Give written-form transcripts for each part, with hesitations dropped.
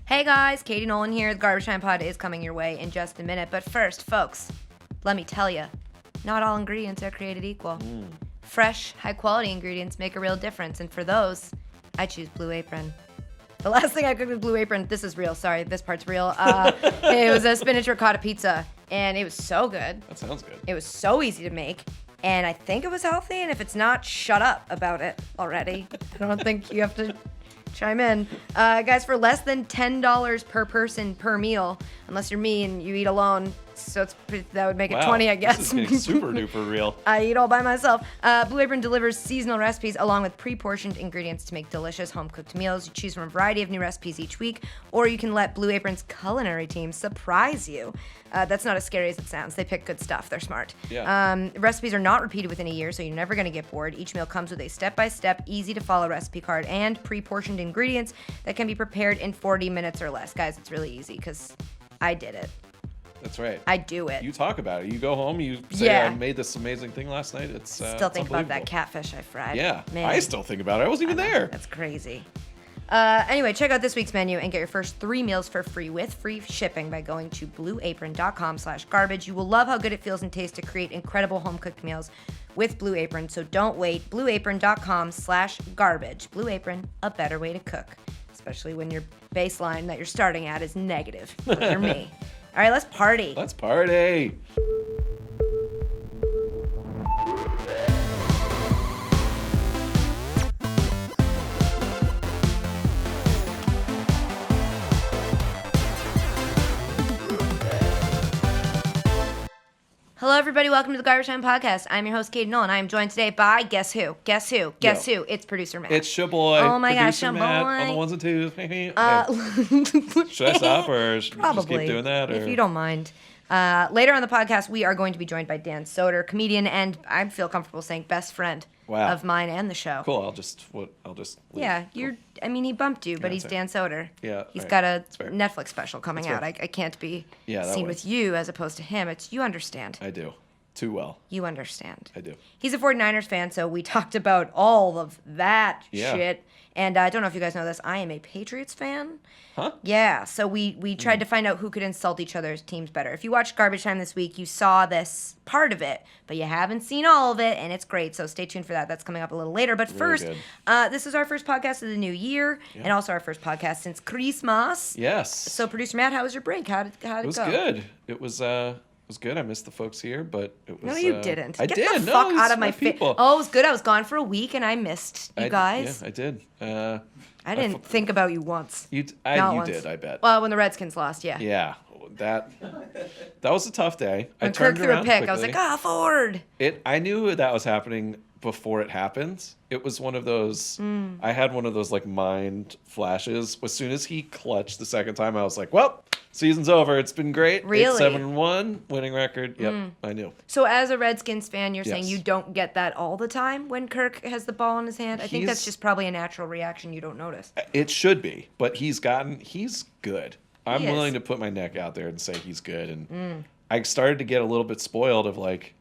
Hey guys, Katie Nolan here. The Garbage Time Pod is coming your way in just a minute. But first, folks, let me tell you, not all ingredients are created equal. Fresh, high-quality ingredients make a real difference, and for those, I choose Blue Apron. The last thing I cooked with Blue Apron, this is real, sorry, this part's real. It was a spinach ricotta pizza, and it was so good. That sounds good. It was so easy to make, and I think it was healthy, and if it's not, shut up about it already. I don't think you have to chime in. Guys, for less than $10 per person per meal, unless you're me and you eat alone, so that would make it 20, I guess. This is getting super duper real. I eat all by myself. Blue Apron delivers seasonal recipes along with pre-portioned ingredients to make delicious home-cooked meals. You choose from a variety of new recipes each week, or you can let Blue Apron's culinary team surprise you. That's not as scary as it sounds. They pick good stuff. They're smart. Yeah. Recipes are not repeated within a year, so you're never going to get bored. Each meal comes with a step-by-step, easy-to-follow recipe card and pre-portioned ingredients that can be prepared in 40 minutes or less. Guys, it's really easy because I did it. That's right. I do it. You talk about it. You go home, you say, I made this amazing thing last night. It's Still think about that unbelievable. catfish I fried. Yeah. Man. I still think about it. I wasn't even there. That's crazy. Anyway, check out this week's menu and get your first 3 meals for free with free shipping by going to blueapron.com/garbage. You will love how good it feels and tastes to create incredible home-cooked meals with Blue Apron, so don't wait. blueapron.com/garbage. Blue Apron, a better way to cook, especially when your baseline that you're starting at is negative. Look for me. All right, let's party. Let's party. Hello, everybody. Welcome to the Garbage Time Podcast. I'm your host, Katie Nolan. I am joined today by guess who? Guess who? Guess who? It's producer Matt. It's your boy. Oh my gosh, Producer your Matt, boy. on the ones and twos. Should I stop or just Probably, keep doing that? Or? if you don't mind. Later on the podcast, we are going to be joined by Dan Soder, comedian, and I feel comfortable saying best friend of mine and the show. Cool. I'll just leave. Yeah, Cool. he bumped you, but Yeah, he's that's Dan Soder. Yeah, He's right. got a That's fair. Netflix special coming That's out. fair. I can't be that seen way. with you as opposed to him. You understand. I do. Too well. You understand. I do. He's a 49ers fan, so we talked about all of that Yeah. shit. And I don't know if you guys know this, I am a Patriots fan. Huh? Yeah, so we tried to find out who could insult each other's teams better. If you watched Garbage Time this week, you saw this part of it, but you haven't seen all of it, and it's great, so stay tuned for that. That's coming up a little later. But first, good. this is our first podcast of the new year, and also our first podcast since Christmas. Yes. So, Producer Matt, how was your break? How did it go? It was good. It was good. I missed the folks here, but it was. No, you didn't. I Get did. the No, fuck it's out of my face. people. Oh, it was good. I was gone for a week, and I missed you guys. Yeah, I did. I didn't think about you once. You Not once. did. I bet. Well, when the Redskins lost, yeah. Yeah, that was a tough day. When I Kirk turned threw a around pick, I was quickly. like, Ford. I knew that was happening before it happened. It was one of those. I had one of those like mind flashes. As soon as he clutched the second time, I was like, "Well, season's over. It's been great. Really? 7-1, winning record. Yep, I knew." So as a Redskins fan, you're saying Yes. you don't get that all the time when Kirk has the ball in his hand? I think that's He's- just probably a natural reaction you don't notice. It should be, but he's good. I'm He is. willing to put my neck out there and say he's good. And I started to get a little bit spoiled of like,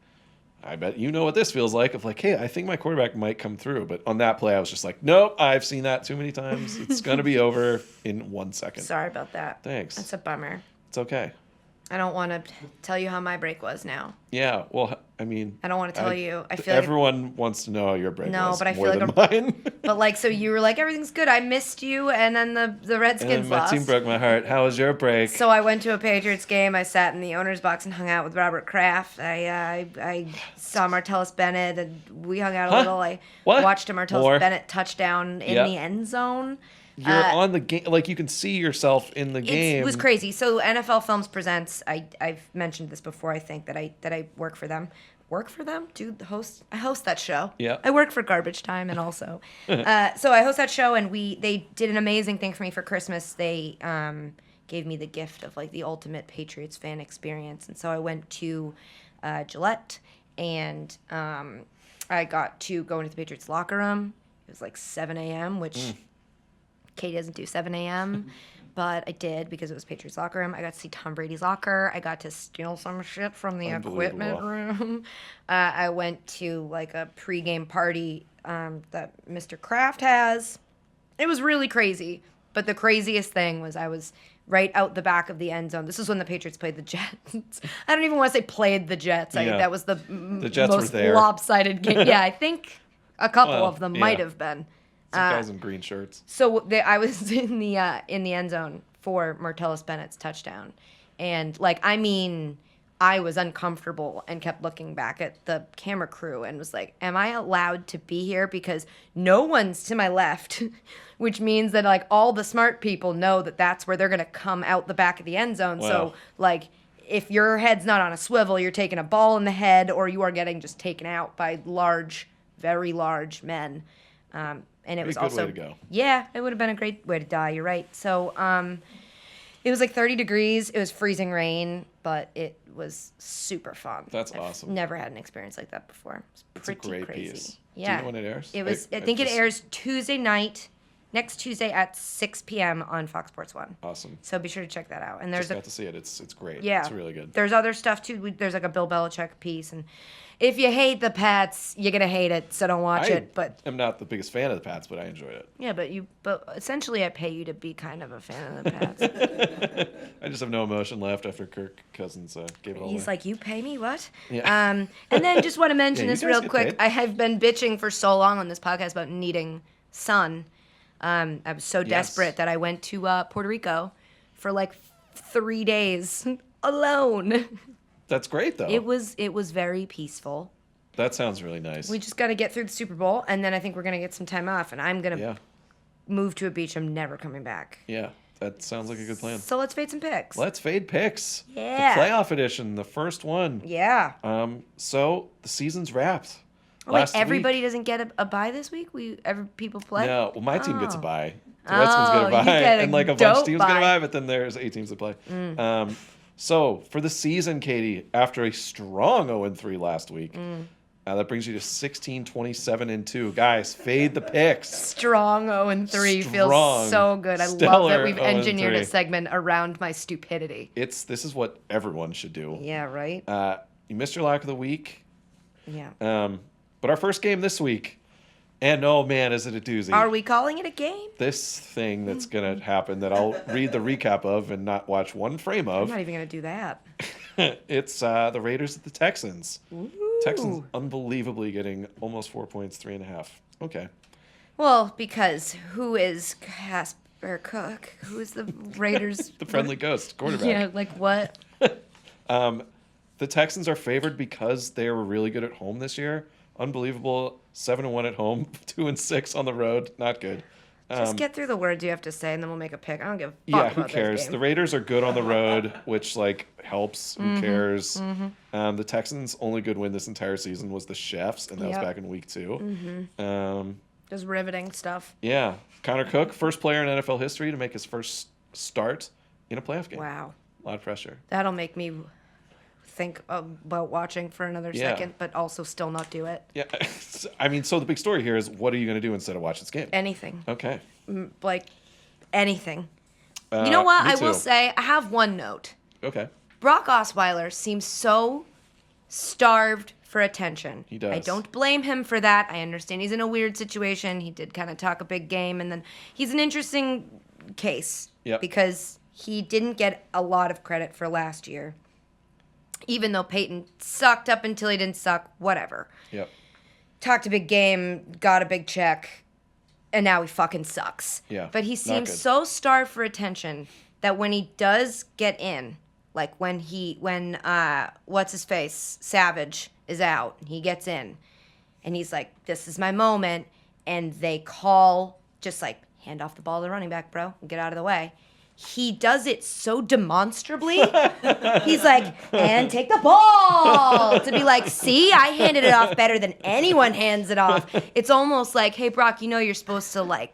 I bet you know what this feels like of like, hey, I think my quarterback might come through. But on that play, I was just like, nope, I've seen that too many times. It's going to be over in 1 second. Sorry about that. Thanks. That's a bummer. It's okay. I don't want to tell you how my break was now. Yeah, well, I mean... I don't want to tell you. I feel like everyone wants to know how your break No, was but I more feel than like mine. But like, so you were like, everything's good. I missed you, and then the And Redskins my lost. team broke my heart. How was your break? So I went to a Patriots game. I sat in the owner's box and hung out with Robert Kraft. I saw Martellus Bennett, and we hung out a little. I What? watched a Martellus More? Bennett touchdown in Yep. the end zone. You're on the game. Like, you can see yourself in the game. It was crazy. So NFL Films presents. I've mentioned this before. I think that I work for them. Work for them? I host that show. Yeah. I work for Garbage Time, and also, so I host that show, and they did an amazing thing for me for Christmas. They gave me the gift of like the ultimate Patriots fan experience, and so I went to Gillette, and I got to go into the Patriots locker room. It was like 7 a.m., which Katie doesn't do 7 a.m., but I did because it was Patriots locker room. I got to see Tom Brady's locker. I got to steal some shit from the equipment room. I went to like a pregame party that Mr. Kraft has. It was really crazy. But the craziest thing was I was right out the back of the end zone. This is when the Patriots played the Jets. I don't even want to say played the Jets. Yeah. That was the Jets most were there. lopsided game. Yeah, I think a couple of them yeah. might have been. Some guys in green shirts. So I was in the end zone for Martellus Bennett's touchdown, and I was uncomfortable and kept looking back at the camera crew and was like, am I allowed to be here? Because no one's to my left, which means that all the smart people know that that's where they're going to come out the back of the end zone. Wow. So if your head's not on a swivel, you're taking a ball in the head or you are getting just taken out by large, very large men. And it was also, way to go. Yeah, it would have been a great way to die. You're right. So, it was 30 degrees. It was freezing rain, but it was super fun. That's awesome. I've never had an experience like that before. It's pretty a great crazy. piece. Yeah. Do you know when it airs? It was. I think it airs Tuesday night, next Tuesday at 6 p.m. on Fox Sports 1. Awesome. So be sure to check that out. And there's Just got to see it. It's great. Yeah. It's really good. There's other stuff too. There's a Bill Belichick piece, and if you hate the Pats, you're gonna hate it. So don't watch it. But I'm not the biggest fan of the Pats, but I enjoyed it. yeah, but essentially, I pay you to be kind of a fan of the Pats. I just have no emotion left after Kirk Cousins gave it all He's away. like, you pay me what? Yeah. And then just want to mention Yeah, you this guys real get quick. paid. I have been bitching for so long on this podcast about needing sun. I was so desperate that I went to Puerto Rico for 3 days alone. That's great, though. It was very peaceful. That sounds really nice. We just got to get through the Super Bowl, and then I think we're going to get some time off, and I'm going to Yeah. move to a beach. I'm never coming back. Yeah. That sounds like a good plan. So let's fade some picks. Let's fade picks. Yeah. The playoff edition, the first one. Yeah. So the season's wrapped. Oh, wait, Last everybody week. doesn't get a bye this week? People play? No, well, my team gets a Oh. bye. The Redskins get a you bye, get a and a bunch dope of teams get a bye. bye, but then there's 8 teams that play. So for the season, Katie, after a strong 0-3 last week, that brings you to 16-27-2. Guys, fade the picks. Strong 0-3 feels Strong, so good. I love stellar that we've engineered a 0-3. segment around my stupidity. This is what everyone should do. Yeah, right? You missed your lock of the week. Yeah. But our first game this week, and oh man, is it a doozy. Are we calling it a game? This thing that's going to happen that I'll read the recap of and not watch one frame I'm of. not even going to do that. It's the Raiders at the Texans. Ooh. Texans unbelievably getting almost 4 points, 3.5. Okay. Well, because who is Casper Cook? Who is the Raiders? The friendly ghost quarterback. Yeah, what? The Texans are favored because they were really good at home this year. Unbelievable. 7-1 at home, 2-6 on the road. Not good. Just get through the words you have to say, and then we'll make a pick. I don't give a fuck Yeah, who about this cares? game. The Raiders are good on the road, which helps. Who cares? The Texans' only good win this entire season was the Chefs, and that was Yep. back in week 2. Just riveting stuff. Yeah, Connor Cook, first player in NFL history to make his first start in a playoff game. Wow. A lot of pressure. That'll make me think about watching for another Yeah. second, but also still not do it. Yeah, I mean, so the big story here is, what are you going to do instead of watch this game? Anything. Okay. Anything. You know what? me I will too. say, I have one note. Okay. Brock Osweiler seems so starved for attention. He does. I don't blame him for that. I understand he's in a weird situation. He did kind of talk a big game, and then he's an interesting case Yep. because he didn't get a lot of credit for last year. Even though Peyton sucked up until he didn't suck, whatever. Yep. Talked a big game, got a big check, and now he fucking sucks. Yeah, But he not seems good. so starved for attention that when he does get in, like when what's his face, Savage is out, he gets in, and he's like, "This is my moment," and they call just hand off the ball to the running back, bro, and get out of the way. He does it so demonstrably. He's like, and take the ball. To be like, see, I handed it off better than anyone hands it off. It's almost like, hey, Brock, you're supposed to,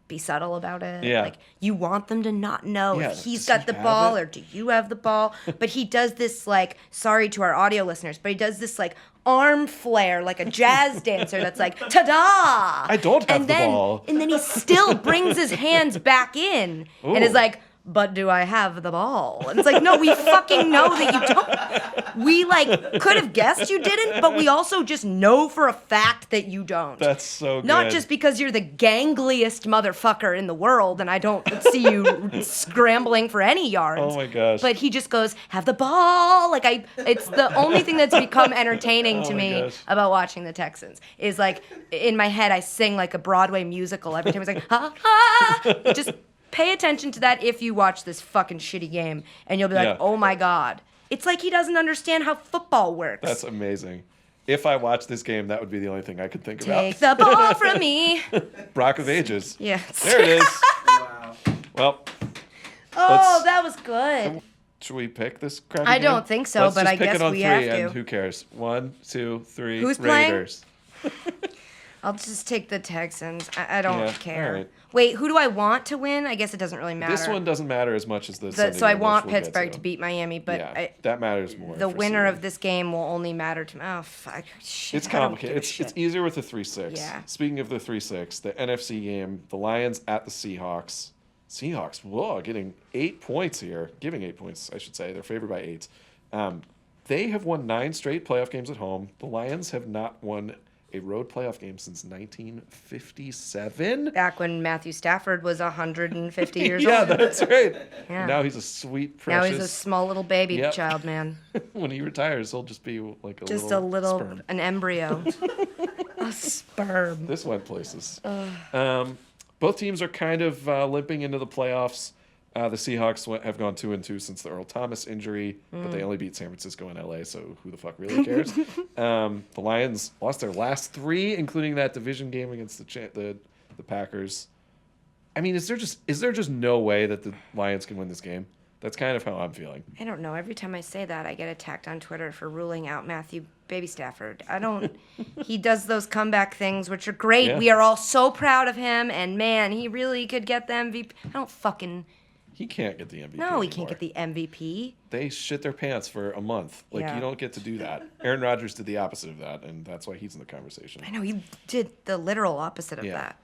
be subtle about it. Yeah. You want them to not know Yeah, if he's does got he the have ball it? or do you have the ball. But he does this, sorry to our audio listeners, but he does this, arm flare like a jazz dancer that's like, ta-da! I don't have the ball. And then he still brings his hands back in and is Ooh. like, but do I have the ball? And it's like, no, we fucking know that you don't. we like could have guessed you didn't, but we also just know for a fact that you don't. That's so good. Not just because you're the gangliest motherfucker in the world and I don't see you scrambling for any yards. Oh my gosh. But he just goes, have the ball. Like it's the only thing that's become entertaining to me about watching the Texans is like in my head I sing like a Broadway musical every time. It's like, ha ha. Just pay attention to that if you watch this fucking shitty game and you'll be like, oh my God. It's like he doesn't understand how football works. That's amazing. If I watched this game, that would be the only thing I could think about. Take the ball from me. Rock of Ages. Yeah. There it is. Wow. Well. That was good. Should we pick this crappy I game? don't think so, Let's but just I pick guess it on we three, have to. and who cares? 1, 2, 3. Who's playing? Raiders. I'll just take the Texans. I don't Yeah, care. all right. Wait, who do I want to win? I guess it doesn't really matter. This one doesn't matter as much as the Sunday So I game, want which we'll get Pittsburgh to beat Miami, but Yeah, that matters more. the for winner seeding. of this game will only matter to me. Oh, fuck. Shit, It's I don't complicated. give a It's shit. easier with the 3-6. Yeah. Speaking of the 3-6, the NFC game, the Lions at the Seahawks. Seahawks, whoa, getting 8 points here. Giving 8 points, I should say. They're favored by 8. They have won 9 straight playoff games at home. The Lions have not won a road playoff game since 1957. Back when Matthew Stafford was 150 years Yeah, old. that's right. Yeah. Now he's a sweet, Now precious. he's a small little baby Yep. child, man. When he retires, he'll just be like a Just little a little, sperm. an embryo. A sperm. This went places. Both teams are kind of limping into the playoffs. The Seahawks have gone 2-2 since the Earl Thomas injury, but they only beat San Francisco and LA, so who the fuck really cares? The Lions lost their last 3, including that division game against the Packers. I mean, is there just no way that the Lions can win this game? That's kind of how I'm feeling. I don't know. Every time I say that, I get attacked on Twitter for ruling out Matthew Baby Stafford. I don't. He does those comeback things, which are great. Yeah. We are all so proud of him, and man, he really could get the MVP. I don't fucking. He can't get the MVP. No, he anymore. can't get the MVP. They shit their pants for a month. Like, Yeah. you don't get to do that. Aaron Rodgers did the opposite of that, and that's why he's in the conversation. I know he did the literal opposite of Yeah. that.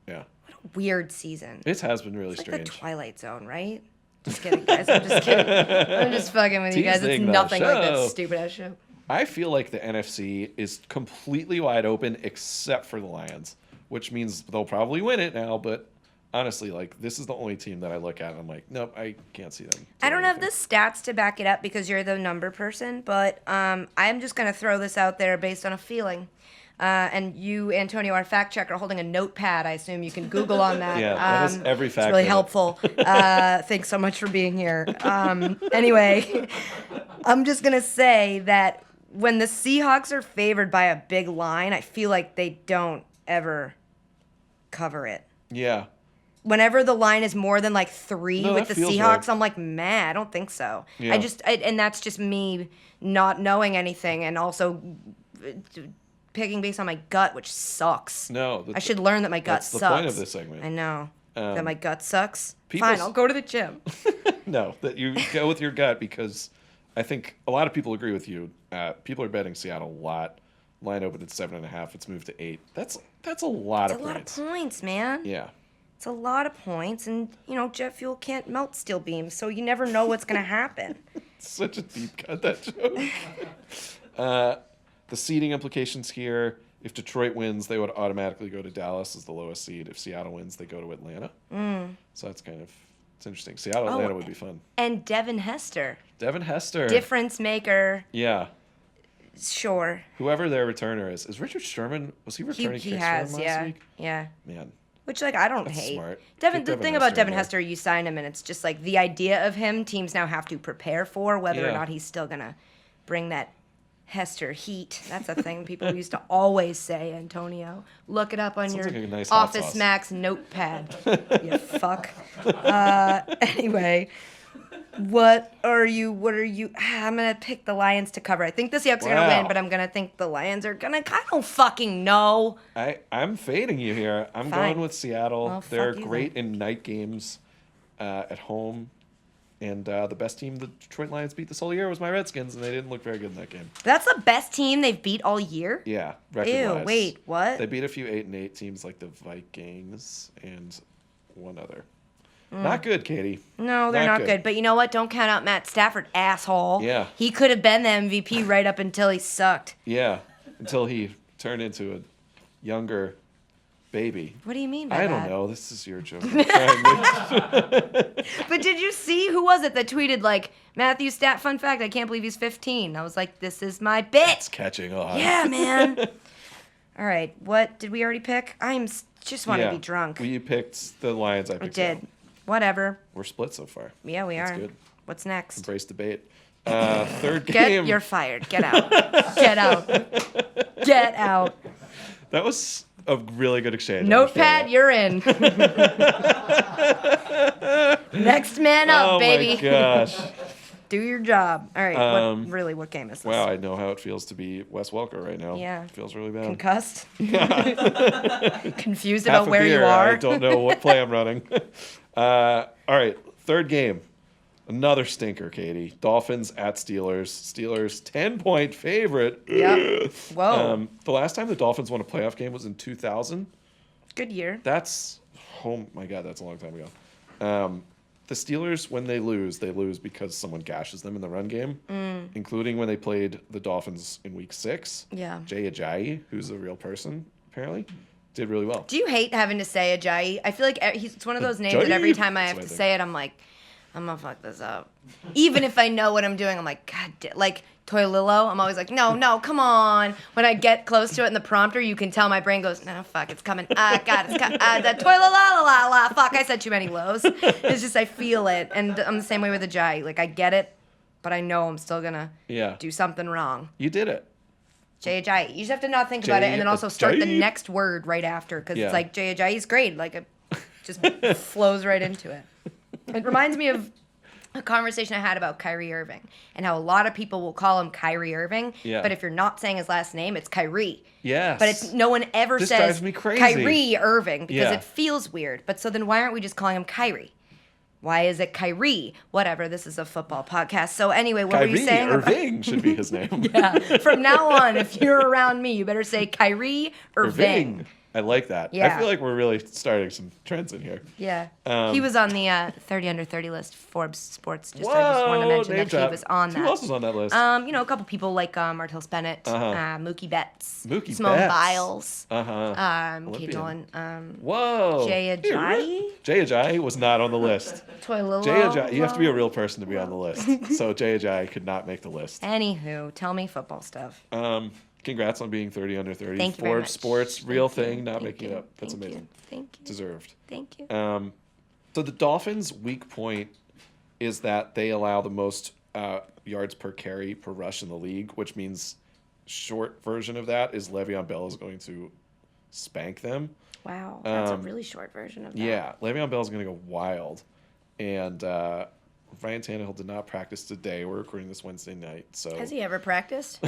Yeah. What a weird season. It has been really It's like strange. the Twilight Zone, right? Just kidding, guys. I'm just kidding. I'm just fucking with you guys. It's Teasing the nothing like that show. stupid ass show. I feel like the NFC is completely wide open except for the Lions, which means they'll probably win it now, but honestly, like, this is the only team that I look at and I'm like, nope, I can't see them. I don't doing have the anything. stats to back it up because you're the number person, but I'm just going to throw this out there based on a feeling. And you, Antonio, our fact checker, holding a notepad. I assume you can Google on that. Yeah, that is every fact It's really in it. helpful. Thanks so much for being here. Anyway, I'm just going to say that when the Seahawks are favored by a big line, I feel like they don't ever cover it. Yeah. Whenever the line is more than like 3 No, with that the feels Seahawks, right. I'm like, man, I don't think so. Yeah. And that's just me not knowing anything and also picking based on my gut, which sucks. No. I should learn that my gut that's sucks. the point of this segment. I know. That Um, my gut sucks. people's- Fine, I'll go to the gym. No, that you go with your gut because I think a lot of people agree with you. People are betting Seattle a lot. Line opened at 7.5. It's moved to 8. That's a lot It's of a lot of points. points, man. Yeah. It's a lot of points, and jet fuel can't melt steel beams, so you never know what's gonna happen. Such a deep cut, that joke. The seeding implications here. If Detroit wins, they would automatically go to Dallas as the lowest seed. If Seattle wins, they go to Atlanta. So that's it's interesting. Seattle, Atlanta would be fun. And Devin Hester, Devin Hester. difference maker, Yeah. sure. Whoever their returner is. Is Richard Sherman, was he returning He kicks has, for them yeah, last week? yeah. Man. Which I don't That's hate. smart. Devin, Keep the Devin thing about Hester in Devin there. Hester, you sign him, and it's just like the idea of him. Teams now have to prepare for whether or Yeah. not he's still gonna bring that Hester heat. That's a thing people used to always say. Antonio, look it up on Sounds your like a nice hot Office sauce. Max notepad. You fuck. Anyway. What are you? I'm gonna pick the Lions to cover. I think the Seahawks are gonna Wow. win, but I'm gonna think the Lions are gonna. I don't fucking know. I'm fading you here. I'm Fine. going with Seattle. Well, fuck They're you great in night games at home. And the best team the Detroit Lions beat this whole year was my Redskins, and they didn't look very good in that game. That's the best team they've beat all year. Yeah, Ew. record-wise. Wait. What? They beat a few 8-8 teams like the Vikings and one other. Not good, Katie. No, they're not good. But you know what? Don't count out Matt Stafford, asshole. Yeah. He could have been the MVP right up until he sucked. Yeah, until he turned into a younger baby. What do you mean by I that? don't know. This is your joke. But did you see, who was it that tweeted, like, Matthew Stat, fun fact, I can't believe he's 15. I was like, this is my bit. It's catching on. Yeah, man. All right, what did we already pick? Just want to be drunk. We picked the Lions. I picked did. them. Whatever. We're split so far. Yeah, we That's are. good. What's next? Embrace debate. Third game. You're fired. Get out. Get out. Get out. That was a really good exchange. Notepad, you're in. Next man up, baby. Oh my gosh. Do your job. All right. What game is this? Wow, I know how it feels to be Wes Welker right now. Yeah. It feels really bad. Concussed? Confused Half about a where beer, you are? I don't know what play I'm running. All right, third game. Another stinker, Katie. Dolphins at Steelers. Steelers 10-point favorite. Yep. Whoa. The last time the Dolphins won a playoff game was in 2000. Good year. That's, oh my God, that's a long time ago. The Steelers, when they lose because someone gashes them in the run game, including when they played the Dolphins in Week 6. Yeah. Jay Ajayi, who's a real person, apparently, did really well. Do you hate having to say Ajayi? I feel like it's one of those names that every time I have to say it, I'm like, I'm gonna fuck this up. Even if I know what I'm doing, I'm like, God, like Toilillo, I'm always like, no, come on. When I get close to it in the prompter, you can tell my brain goes, no, fuck, it's coming. God, it's coming. The Toililala, fuck, I said too many lows. It's just, I feel it. And I'm the same way with Ajayi. Like, I get it, but I know I'm still gonna do something wrong. You did it. Jay Ajayi. You just have to not think about it and then also start the next word right after, because it's like, Jay Ajayi's great. Like, it just flows right into it. It reminds me of a conversation I had about Kyrie Irving and how a lot of people will call him Kyrie Irving, but if you're not saying his last name, it's Kyrie. Yes. But no one ever This says drives me crazy. Kyrie Irving because it feels weird. But so then why aren't we just calling him Kyrie? Why is it Kyrie? Whatever, this is a football podcast. So anyway, what were you saying? Kyrie Irving should be his name. Yeah. From now on, if you're around me, you better say Kyrie Irving. I like that. Yeah. I feel like we're really starting some trends in here. Yeah. He was on the 30 under 30 list, Forbes Sports. I just Whoa, wanted to mention name that drop. he was on that. Who else was on that list? A couple people like Martellus Bennett, Mookie Betts, Simone Betts. Biles, Kate Olympian. Nolan, Whoa. Jay Ajayi. Jay Ajayi was not on the list. Toilillo. Jay Ajayi, you have to be a real person to be on the list. So Jay Ajayi could not make the list. Anywho, tell me football stuff. Congrats on being 30 under 30. Thank you very Forbes much. Sports, real thing, not Thank making you. it up. That's Thank amazing. You. Thank you. Deserved. Thank you. So the Dolphins' weak point is that they allow the most yards per carry per rush in the league, which means short version of that is Le'Veon Bell is going to spank them. Wow, that's a really short version of that. Yeah, Le'Veon Bell is going to go wild. And Ryan Tannehill did not practice today. We're recording this Wednesday night. So Has he ever practiced?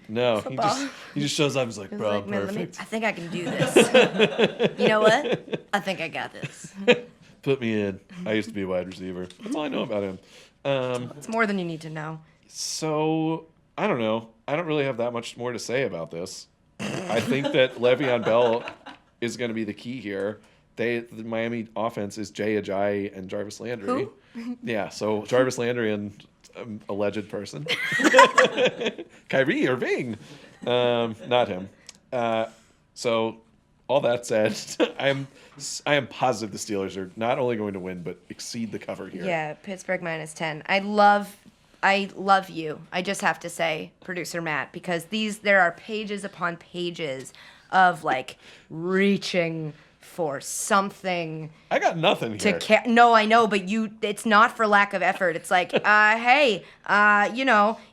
No, Football? he just shows up and is like, bro, I'm Man, perfect. I think I can do this. You know what? I think I got this. Put me in. I used to be a wide receiver. That's all I know about him. It's more than you need to know. So, I don't know. I don't really have that much more to say about this. I think that Le'Veon Bell is going to be the key here. The Miami offense is Jay Ajayi and Jarvis Landry. Who? Yeah, so Jarvis Landry and alleged person. Kyrie Irving. Not him. So, all that said, I am positive the Steelers are not only going to win, but exceed the cover here. Yeah, Pittsburgh -10. I love you. I just have to say, producer Matt, because there are pages upon pages of like reaching for something. I got nothing here. No, I know, but it's not for lack of effort. It's like, hey,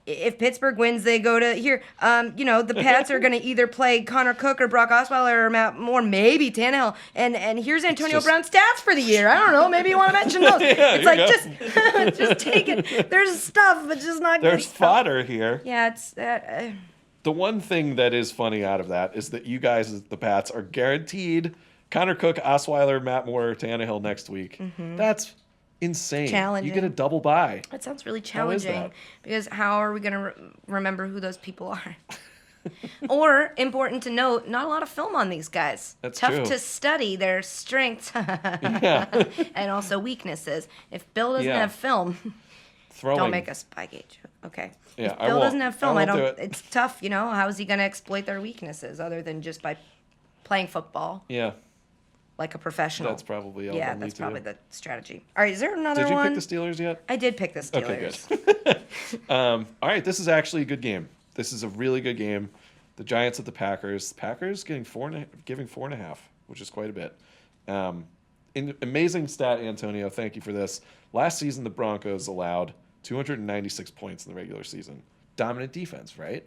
if Pittsburgh wins, they go to here. The Pats are going to either play Connor Cook or Brock Osweiler or Matt Moore, maybe Tannehill. And here's Antonio Brown's stats for the year. I don't know. Maybe you want to mention those. It's like, just take it. There's stuff, but just not good There's stuff. fodder here. Yeah, it's The one thing that is funny out of that is that you guys, the Pats, are guaranteed Connor Cook, Osweiler, Matt Moore, Tannehill next week. Mm-hmm. That's insane. Challenging. You get a double bye. That sounds really challenging. that? Because how are we going to remember who those people are? Or, important to note, not a lot of film on these guys. That's Tough true. to study their strengths Yeah. and also weaknesses. If Bill doesn't Yeah. have film, Throwing. don't make a Spygate joke. Okay. Yeah, if I Bill won't. doesn't have film, I I won't don't. do it. It's tough, you know. How is he going to exploit their weaknesses other than just by playing football Yeah, like a professional? that's probably all yeah, they'll that's need to probably do. the strategy. All right, is there another Did you one? pick the Steelers yet? I did pick the Steelers. Okay, good. All right, this is actually a good game. This is a really good game. The Giants at the Packers. The Packers giving 4.5, which is quite a bit. Amazing stat, Antonio. Thank you for this. Last season, the Broncos allowed 296 points in the regular season. Dominant defense, right?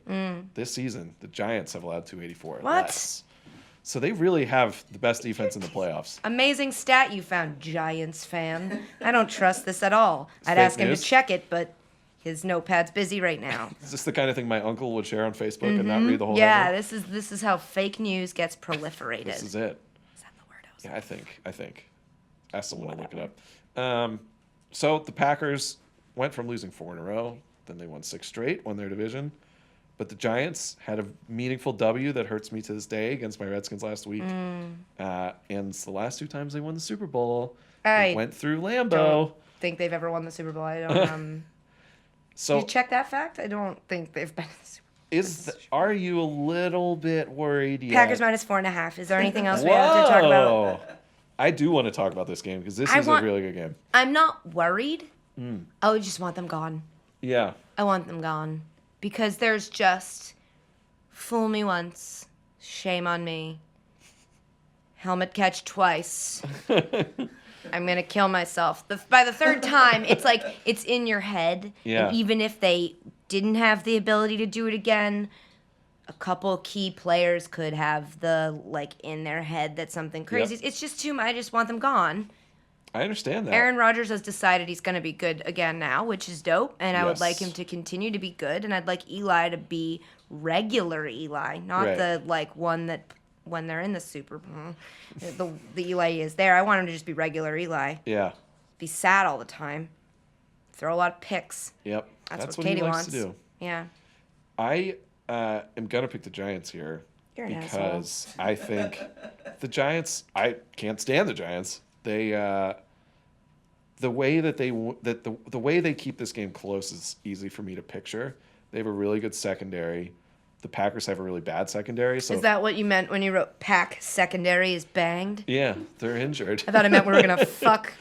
This season, the Giants have allowed 284. What? Less. So they really have the best defense in the playoffs. Amazing stat you found, Giants fan. I don't trust this at all. I'd fake ask him news? to check it, but his notepad's busy right now. Is this the kind of thing my uncle would share on Facebook and not read the whole Yeah, headline? this is how fake news gets proliferated. This is it. Is that the word I was Yeah, I think. Ask someone to look it up. So the Packers went from losing 4 in a row, then they won 6 straight, won their division. But the Giants had a meaningful W that hurts me to this day against my Redskins last week. And it's the last 2 times they won the Super Bowl. I They went through Lambeau. don't think they've ever won the Super Bowl. I don't. So you check that fact? I don't think they've been in the Super Bowl. are you a little bit worried yet? Packers minus 4.5. Is there anything else we have to talk about? Whoa! I do want to talk about this game because this is a really good game. I'm not worried. I just want them gone. Yeah. I want them gone. Because there's just fool me once, shame on me. Helmet catch twice. I'm going to kill myself. By the third time, it's like it's in your head. Yeah. And even if they didn't have the ability to do it again, a couple key players could have the, like, in their head that something crazy. Yep. It's just too much. I just want them gone. I understand that. Aaron Rodgers has decided he's going to be good again now, which is dope. And I would Yes. like him to continue to be good. And I'd like Eli to be regular Eli, not Right. the, like, one that when they're in the Super Bowl, the Eli is there. I want him to just be regular Eli. Yeah. Be sad all the time. Throw a lot of picks. Yep. That's what he Katie likes wants. to do. Yeah. I am going to pick the Giants here You're an because I think the Giants, I can't stand the Giants. They the way that the way they keep this game close is easy for me to picture. They have a really good secondary. The Packers have a really bad secondary. So Is that what you meant when you wrote pack secondary is banged? yeah, they're injured. I thought it meant we were going to fuck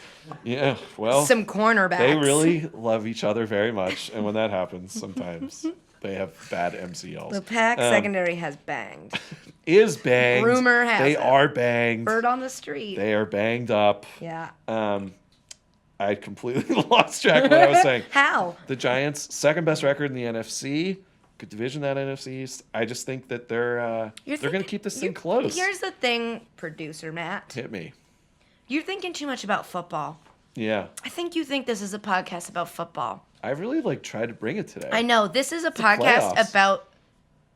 Yeah, well, some cornerbacks. they really love each other very much, and when that happens, sometimes they have bad MCLs. The pack secondary has banged. Is banged. Rumor has they it. are banged. Bird on the street. They are banged up. Yeah. I completely lost track of what I was saying. How? The Giants, second best record in the NFC. Good division, that NFC East. I just think that they're going to keep this thing close. Here's the thing, producer Matt. Hit me. You're thinking too much about football. Yeah. I think you think this is a podcast about football. I really tried to bring it today. I know. This is a the podcast playoffs. about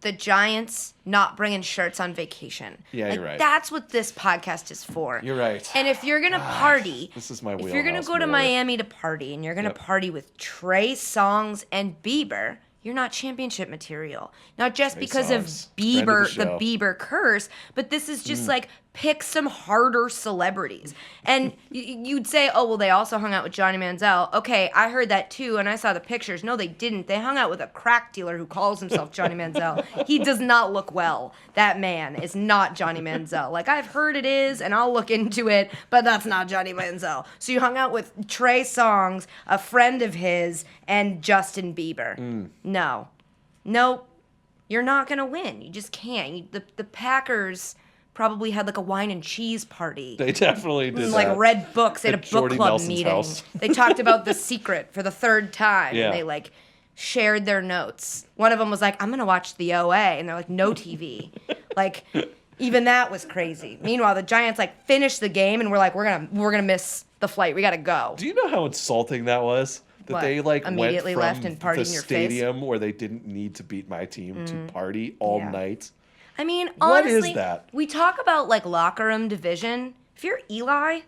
the Giants not bringing shirts on vacation. Yeah, you're right. That's what this podcast is for. You're right. And if you're going to party, This is my if you're going to wheelhouse go to more. Miami to party and you're going to Yep. party with Trey Songz and Bieber, you're not championship material. Not just Trey because Songz, of friend of Bieber, the the show. Bieber curse, but this is just like pick some harder celebrities. And you'd say, oh, well, they also hung out with Johnny Manziel. Okay, I heard that too, and I saw the pictures. No, they didn't. They hung out with a crack dealer who calls himself Johnny Manziel. He does not look well. That man is not Johnny Manziel. Like, I've heard it is, and I'll look into it, but that's not Johnny Manziel. So you hung out with Trey Songz, a friend of his, and Justin Bieber. No. Nope. You're not going to win. You just can't. The Packers probably had like a wine and cheese party. They definitely did Like that. read books at a At book Jordy club Nelson's meeting. house. They talked about The Secret for the third time. Yeah. And they like shared their notes. One of them was like, I'm going to watch the OA. And they're like, no TV. Like, even that was crazy. Meanwhile, the Giants like finished the game and we're like, we're gonna miss the flight. We got to go. Do you know how insulting that was? That What? they like Immediately went left from and partied the in your face? stadium where they didn't need to beat my team to party all Yeah. night. I mean, What is honestly, that? we talk about like locker room division. If you're Eli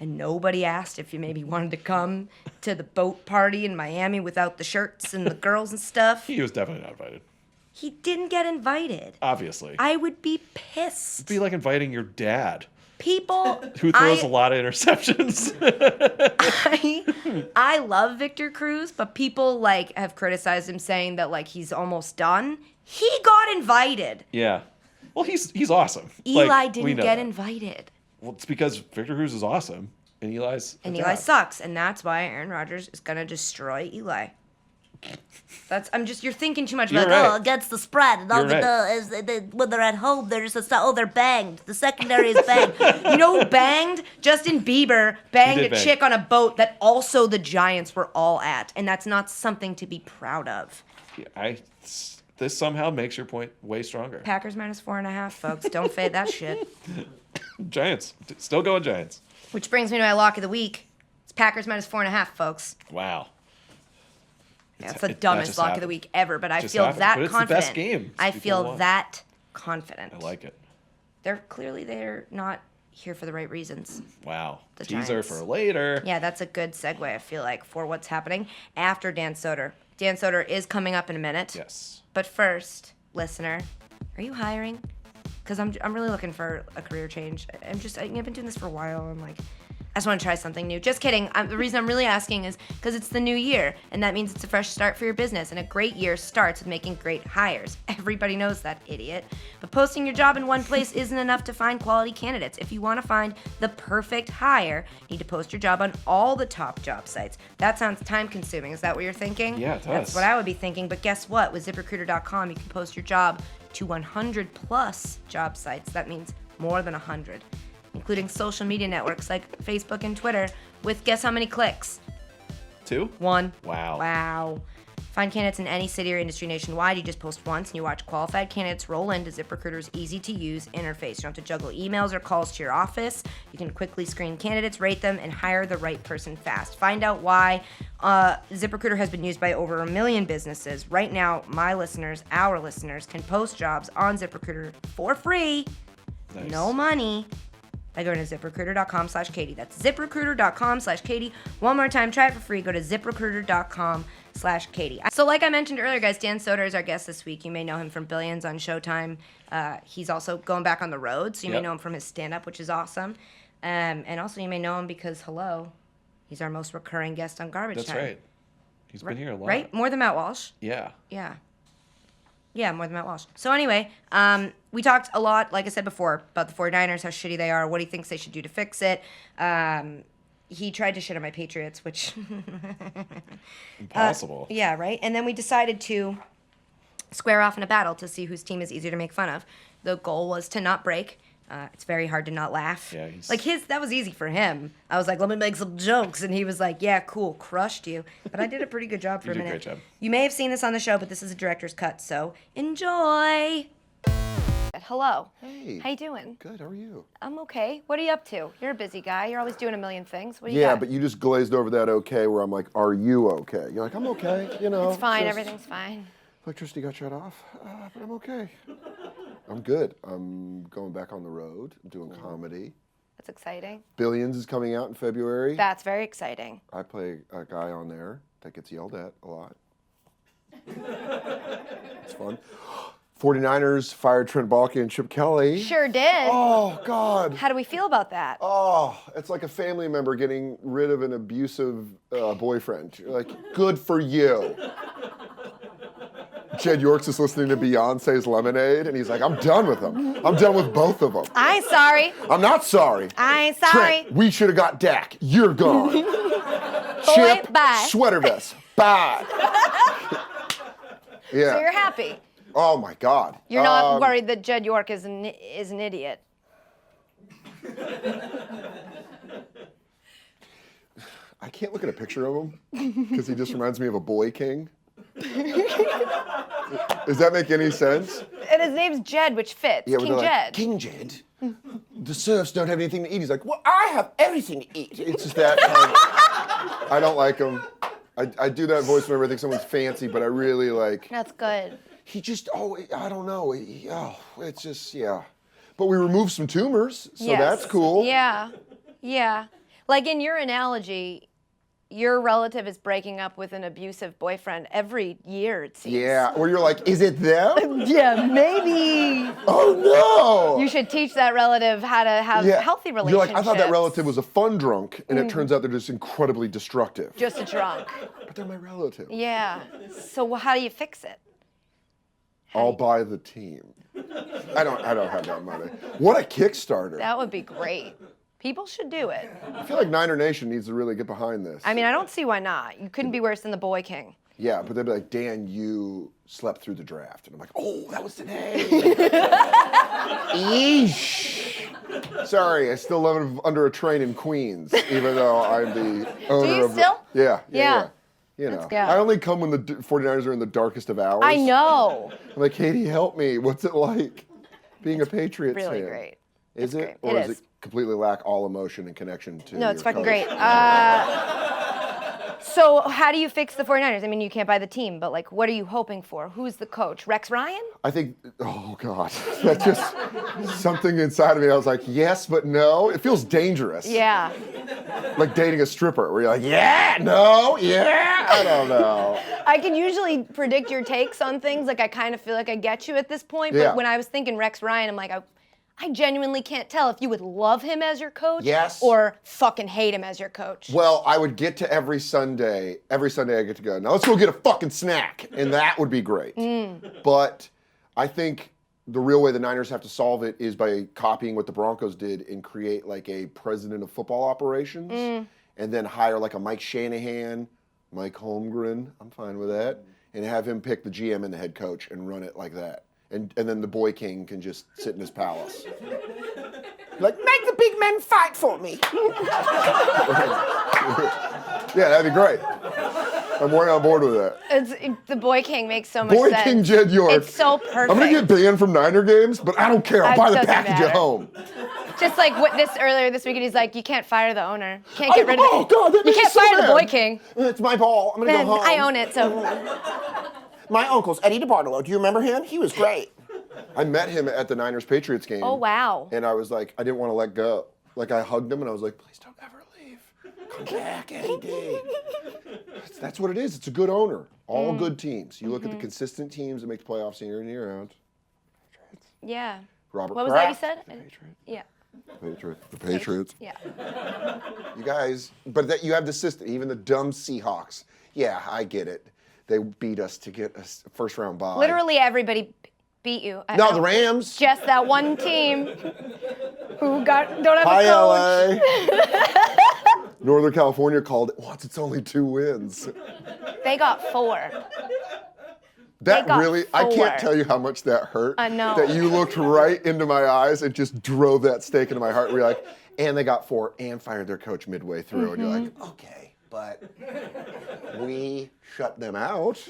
and nobody asked if you maybe wanted to come to the boat party in Miami without the shirts and the girls and stuff, He was definitely not invited. He didn't get invited. Obviously. I would be pissed. It'd be like inviting your dad. People who throws a lot of interceptions. I love Victor Cruz, but people like have criticized him saying that like he's almost done. He got invited. Yeah. Well, he's awesome. Eli didn't get invited. Well, it's because Victor Cruz is awesome and Eli sucks, and that's why Aaron Rodgers is gonna destroy Eli. You're thinking too much about against the spread and when they're at home they're just they're banged. The secondary is banged. You know who banged? Justin Bieber banged a chick on a boat that also the Giants were all at, and that's not something to be proud of. This somehow makes your point way stronger. Packers -4.5, folks. Don't fade that shit. Giants. Still going Giants. Which brings me to my lock of the week. It's Packers -4.5, folks. Wow. Yeah, it's the dumbest lock of the week ever, but I feel that confident. It's the best game. I feel that confident. I like it. They're not here for the right reasons. Wow. The Teaser Giants. for later. Yeah, that's a good segue, I feel like, for what's happening after Dan Soder. Dan Soder is coming up in a minute. Yes. But first, listener, are you hiring? Because I'm really looking for a career change. I've been doing this for a while. I'm like, I just want to try something new. Just kidding. The reason I'm really asking is because it's the new year, and that means it's a fresh start for your business, and a great year starts with making great hires. Everybody knows that, idiot. But posting your job in one place isn't enough to find quality candidates. If you want to find the perfect hire, you need to post your job on all the top job sites. That sounds time-consuming. Is that what you're thinking? Yeah, it does. That's what I would be thinking. But guess what? With ZipRecruiter.com, you can post your job to 100+ job sites. That means more than 100. Including social media networks like Facebook and Twitter, with guess how many clicks? 2? 1. Wow. Find candidates in any city or industry nationwide. You just post once and you watch qualified candidates roll into ZipRecruiter's easy-to-use interface. You don't have to juggle emails or calls to your office. You can quickly screen candidates, rate them, and hire the right person fast. Find out why ZipRecruiter has been used by over 1 million businesses. Right now, our listeners, can post jobs on ZipRecruiter for free. Nice. No money. By going to ZipRecruiter.com/Katie. That's ZipRecruiter.com/Katie. One more time, try it for free. Go to ZipRecruiter.com/Katie. So like I mentioned earlier, guys, Dan Soder is our guest this week. You may know him from Billions on Showtime. He's also going back on the road, so you may know him from his stand-up, which is awesome. And also you may know him because, he's our most recurring guest on Garbage Time. That's right. He's been here a lot. Right? More than Matt Walsh? Yeah. Yeah, more than Matt Walsh. So anyway, we talked a lot, like I said before, about the 49ers, how shitty they are, what he thinks they should do to fix it. He tried to shit on my Patriots, which... Impossible. Yeah, right? And then we decided to square off in a battle to see whose team is easier to make fun of. The goal was to not break. It's very hard to not laugh. Yeah, that was easy for him. I was like, let me make some jokes. And he was like, yeah, cool, crushed you. But I did a pretty good job for a minute. You did a great job. You may have seen this on the show, but this is a director's cut, so enjoy. Hello. Hey. How you doing? Good, how are you? I'm okay. What are you up to? You're a busy guy. You're always doing a million things. What do you Yeah, got? but you just glazed over that okay where I'm like, are you okay? You're like, I'm okay, It's fine. Everything's fine. Electricity got shut off, but I'm okay. I'm good. I'm going back on the road. I'm doing comedy. That's exciting. Billions is coming out in February. That's very exciting. I play a guy on there that gets yelled at a lot. It's fun. 49ers fired Trent Baalke and Chip Kelly. Sure did. Oh, God. How do we feel about that? Oh, it's like a family member getting rid of an abusive boyfriend. You're like, good for you. Jed York's is listening to Beyonce's Lemonade, and he's like, I'm done with them. I'm done with both of them. I'm sorry. I'm not sorry. I'm sorry. Trent, we should have got Dak. You're gone. Chip, bye. sweater vest. Bye. Yeah. So you're happy. Oh, my God. You're not worried that Jed York is an idiot. I can't look at a picture of him because he just reminds me of a boy king. Does that make any sense? And his name's Jed, which fits. Yeah, King like, Jed. King Jed. The serfs don't have anything to eat. He's like, well, I have everything to eat. It's just that kind of, I don't like him. I do that voice whenever I think someone's fancy, but I really like. That's good. He just, I don't know. It's just, yeah. But we removed some tumors, so that's cool. Yeah. Like in your analogy, your relative is breaking up with an abusive boyfriend every year, it seems. Yeah, where you're like, is it them? Yeah, maybe. Oh no! You should teach that relative how to have healthy relationships. You're like, I thought that relative was a fun drunk, and it turns out they're just incredibly destructive. Just a drunk. But they're my relative. Yeah. So how do you fix it? I'll buy the team. I don't have that money. What a Kickstarter. That would be great. People should do it. I feel like Niner Nation needs to really get behind this. I mean, I don't see why not. You couldn't be worse than the Boy King. Yeah, but they'd be like, Dan, you slept through the draft. And I'm like, oh, that was today. Eesh. Sorry, I still live under a train in Queens, even though I'm the owner you of still? Yeah. You know, That's good. I only come when the 49ers are in the darkest of hours. I know. I'm like, Katie, help me. What's it like being a Patriots fan? Really great. Is It's it? great. Or It does is. it completely lack all emotion and connection to No, it's your fucking coach? great. So how do you fix the 49ers? I mean, you can't buy the team, but like, what are you hoping for? Who's the coach? Rex Ryan? I think, oh God, that just, something inside of me, I was like, yes, but no. It feels dangerous. Yeah. Like dating a stripper, where you're like, yeah, no, yeah, I don't know. I can usually predict your takes on things. Like, I kind of feel like I get you at this point. But Yeah. when I was thinking Rex Ryan, I'm like, I genuinely can't tell if you would love him as your coach Yes. or fucking hate him as your coach. Well, I would get to every Sunday I get to go, now let's go get a fucking snack, and that would be great. But I think the real way the Niners have to solve it is by copying what the Broncos did and create like a president of football operations, and then hire like a Mike Shanahan, Mike Holmgren, I'm fine with that, and have him pick the GM and the head coach and run it like that. And then the Boy King can just sit in his palace. Like, make the big men fight for me. Yeah, that'd be great. I'm way on board with that. The Boy King makes so much Boy sense. King Jed York. It's so perfect. I'm gonna get banned from Niner games, but I don't care. I'll That buy the doesn't package matter. at home. Just like earlier this weekend, he's like, you can't fire the owner. You can't get rid of Oh God, that You makes me can't so fire the mad. Boy King. It's my ball. I'm gonna Then go home. I own it, so My uncle's Eddie DeBartolo. Do you remember him? He was great. I met him at the Niners-Patriots game. oh wow. And I was like, I didn't want to let go. Like, I hugged him and I was like, please don't ever leave. Come back, Eddie D. That's what it is. It's a good owner. All good teams. You look at the consistent teams that make the playoffs year in, year out. Yeah. Robert What was that you Kraft, said? the Patriots. Yeah. The Patriots. Yeah. You guys, but that you have the system. Even the dumb Seahawks. Yeah, I get it. They beat us to get a first round bye. Literally everybody beat you. No, the Rams. Just that one team who don't have Hi, a coach. LA. Northern California called it once. It's only 2 wins. They got 4. That got really, I 4. can't tell you how much that hurt. I know. That you looked right into my eyes and just drove that stake into my heart. We're like, and they got 4 and fired their coach midway through. And you're like, okay, but we shut them out.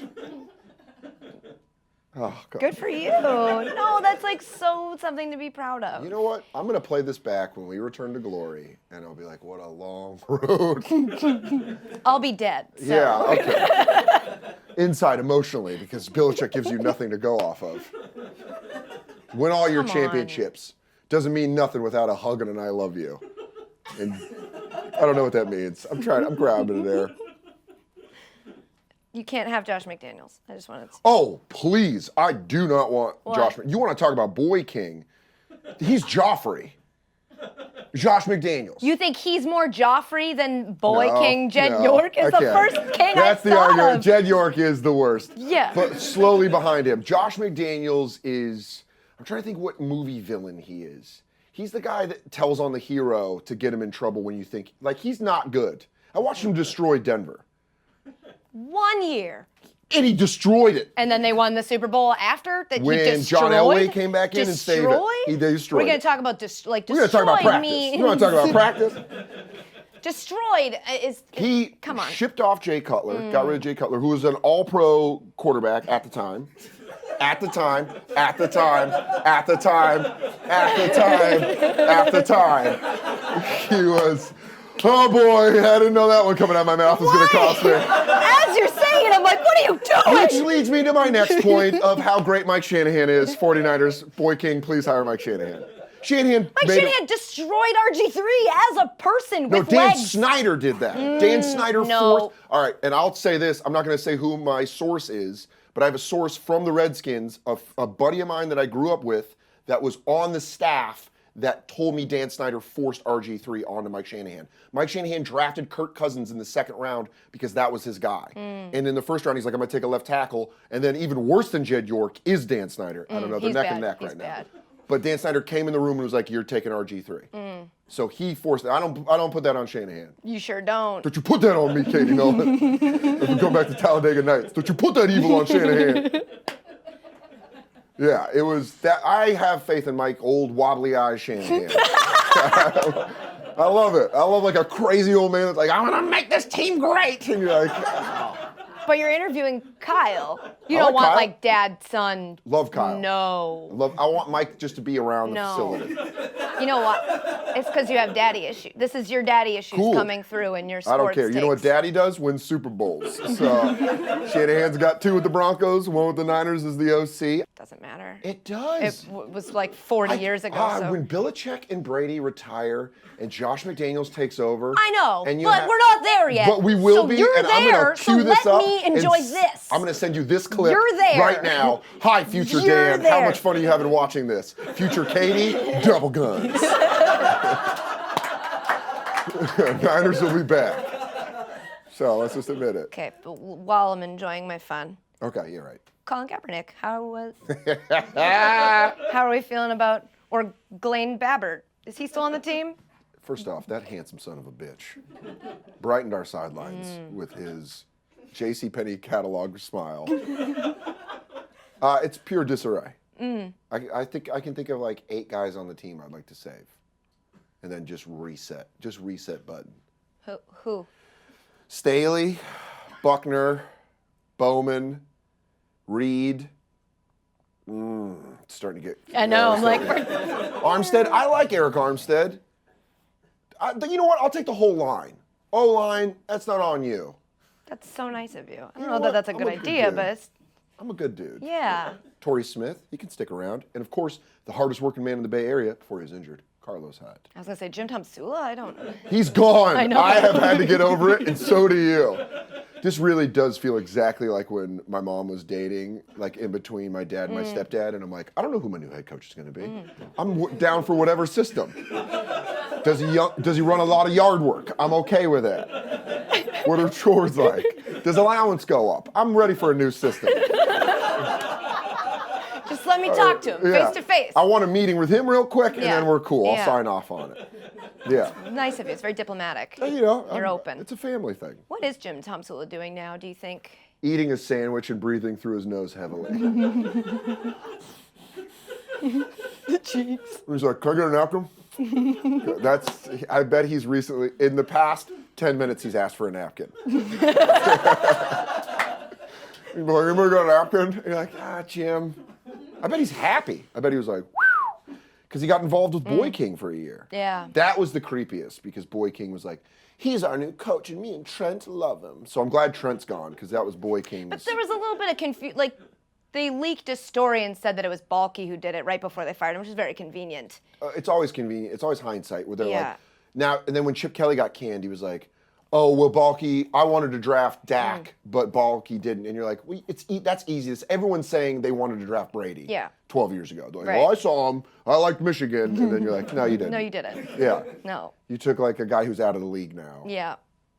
Oh, God. Good for you. No, that's like so something to be proud of. You know what? I'm going to play this back when we return to glory, and I'll be like, what a long road. I'll be dead. So. Yeah, okay. Inside emotionally, because Belichick gives you nothing to go off of. Win all your Come on. championships. Doesn't mean nothing without a hug and an I love you. And I don't know what that means. I'm grabbing it there. You can't have Josh McDaniels. I just wanted to. Oh, please. I do not want What? Josh. You want to talk about Boy King. He's Joffrey. Josh McDaniels. You think he's more Joffrey than Boy No, King Jed no, York is I the can't. first king That's I the thought argument. of. Jed York is the worst. Yeah. But slowly behind him, Josh McDaniels is, I'm trying to think what movie villain he is. He's the guy that tells on the hero to get him in trouble when you think, like, he's not good. I watched him destroy Denver. 1 year. And he destroyed it. And then they won the Super Bowl after that. When he destroyed. John Elway came back in and saved it. He destroyed We're gonna it. talk about We're going to talk about practice. means You want to talk about practice? destroyed is. He come on. shipped off Jay Cutler, got rid of Jay Cutler, who was an all-pro quarterback at the time. At the time. He was, oh boy, I didn't know that one coming out of my mouth was going to cost me. As you're saying it, I'm like, what are you doing? Which leads me to my next point of how great Mike Shanahan is. 49ers, Boy King, please hire Mike Shanahan. Shanahan Mike made Shanahan destroyed RG3 as a person No, with Dan legs. Snyder did that. Dan Snyder no. forced. All right, and I'll say this. I'm not going to say who my source is, but I have a source from the Redskins, a buddy of mine that I grew up with that was on the staff that told me Dan Snyder forced RG3 onto Mike Shanahan. Mike Shanahan drafted Kirk Cousins in the second round because that was his guy. And in the first round, he's like, I'm going to take a left tackle. And then even worse than Jed York is Dan Snyder. I don't know, they're he's neck bad. and neck He's right bad. now. But Dan Snyder came in the room and was like, you're taking RG3. So he forced it. I don't put that on Shanahan. You sure don't. Don't you put that on me, Katie Nolan. If we go back to Talladega Nights, don't you put that evil on Shanahan. Yeah, it was that. I have faith in Mike, old wobbly eyes Shanahan. I love it. I love like a crazy old man that's like, I'm gonna make this team great. And you're like, oh. But you're interviewing Kyle. You I don't like want Kyle. like dad, son. Love Kyle. No. I want Mike just to be around the facility. You know what? It's because you have daddy issues. This is your daddy issues Cool. coming through in your sports I don't care. You know what takes. Daddy does? Wins Super Bowls. So Shanahan's got 2 with the Broncos, 1 with the Niners as the OC. Doesn't matter. It does. It was like 40 years ago. So. When Belichick and Brady retire and Josh McDaniels takes over. I know, and but we're not there yet. But we will so be. You're and there, I'm going to so cue this let up. me and enjoy this. I'm going to send you this clip You're there. right now. Hi, future You're Dan. How there. much fun are you having watching this? Future Katie, double guns. Niners will be back. So let's just admit it. Okay, but while I'm enjoying my fun, Okay, you're right. Colin Kaepernick, how are we feeling about, or Blaine Babbert? Is he still on the team? First off, that handsome son of a bitch brightened our sidelines with his JCPenney catalog smile. It's pure disarray. I think I can think of like 8 guys on the team I'd like to save, and then just reset button. Who? Staley, Buckner, Bowman, Reed. It's starting to get. I know. I'm like, Armstead. I like Eric Armstead. You know what? I'll take the whole line. O-line, that's not on you. that's so nice of you. I don't know know what? that that's a I'm good a good idea, dude. but it's, I'm a good dude. yeah. Torrey Smith, he can stick around. And of course, the hardest working man in the Bay Area before he was injured, Carlos Hyde. I was gonna say Jim Tomsula. I don't. He's gone. I know. I have had to get over it, and so do you. This really does feel exactly like when my mom was dating, like in between my dad and my stepdad, and I'm like, I don't know who my new head coach is going to be. I'm down for whatever system. Does he run a lot of yard work? I'm okay with that. What are chores like? Does allowance go up? I'm ready for a new system. Just let me talk to him Yeah. face to face. I want a meeting with him real quick, and Yeah. then we're cool. I'll Yeah. sign off on it. Yeah. Nice of you. It's very diplomatic. You know, You're open. It's a family thing. What is Jim Tomsula doing now? Do you think? Eating a sandwich and breathing through his nose heavily. The cheeks. He's like, can I get a napkin? I bet he's recently, in the past 10 minutes, he's asked for a napkin. He's like, anybody got a napkin? And you're like, Jim. I bet he's happy. I bet he was like, because he got involved with Boy King for a year. Yeah. That was the creepiest because Boy King was like, he's our new coach and me and Trent love him. So I'm glad Trent's gone because that was Boy King's. But there was a little bit of confusion. Like, they leaked a story and said that it was Balky who did it right before they fired him, which is very convenient. It's always convenient. It's always hindsight where they're Yeah. like, now, and then when Chip Kelly got canned, he was like, oh, well, Balky, I wanted to draft Dak, but Balky didn't. And you're like, well, that's easy. Everyone's saying they wanted to draft Brady 12 years ago. They're like, Right. well, I saw him. I liked Michigan. And then you're like, no, you didn't. No, you didn't. Yeah. No. You took like a guy who's out of the league now. Yeah.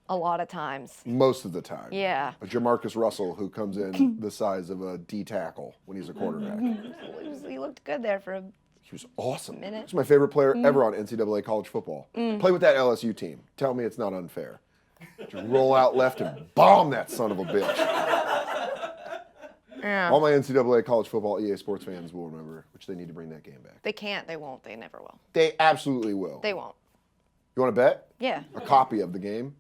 A lot of times. Most of the time. Yeah. A Jamarcus Russell who comes in the size of a D tackle when he's a quarterback. He looked good there for a He was awesome. minute. He's my favorite player ever on NCAA college football. Play with that LSU team. Tell me it's not unfair. Just roll out left and bomb that son of a bitch. Yeah. All my NCAA college football EA Sports fans will remember, which they need to bring that game back. They can't. They won't. They never will. They absolutely will. They won't. You want to bet? Yeah. A copy of the game?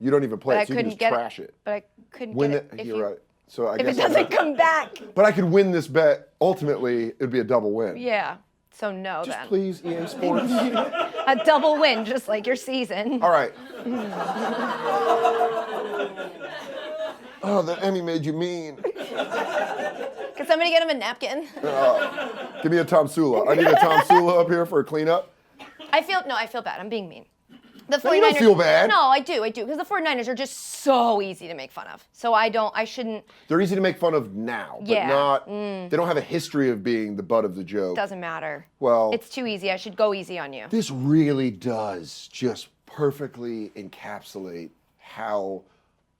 You don't even play But I it, so you can couldn't just get trash it. But I couldn't Win get it. if You're you, right. So I if guess it doesn't come back. But I could win this bet. Ultimately, it'd be a double win. Yeah. So no Just then. please, EA Sports. A double win, just like your season. All right. Oh, the Emmy made you mean. Can somebody get him a napkin? Give me a Tom Sula. I need a Tom Sula up here for a cleanup. I feel bad. I'm being mean. The 49ers, No, you don't feel bad. No, I do, because the 49ers are just so easy to make fun of. So I shouldn't. They're easy to make fun of now, but not. They don't have a history of being the butt of the joke. Doesn't matter. Well, it's too easy. I should go easy on you. This really does just perfectly encapsulate how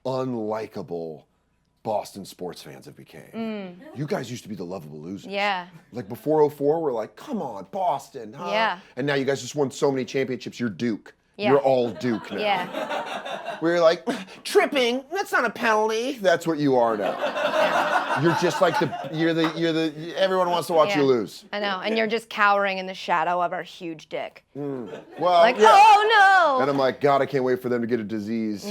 unlikable Boston sports fans have became. You guys used to be the lovable losers. Yeah. Like before 04, we're like, come on, Boston, huh? Yeah. And now you guys just won so many championships, you're Duke. Yeah. You're all Duke now. Yeah. We're like, tripping, that's not a penalty. That's what you are now. You're just like everyone wants to watch you lose. I know, and you're just cowering in the shadow of our huge dick. Well, Like, oh no! And I'm like, God, I can't wait for them to get a disease,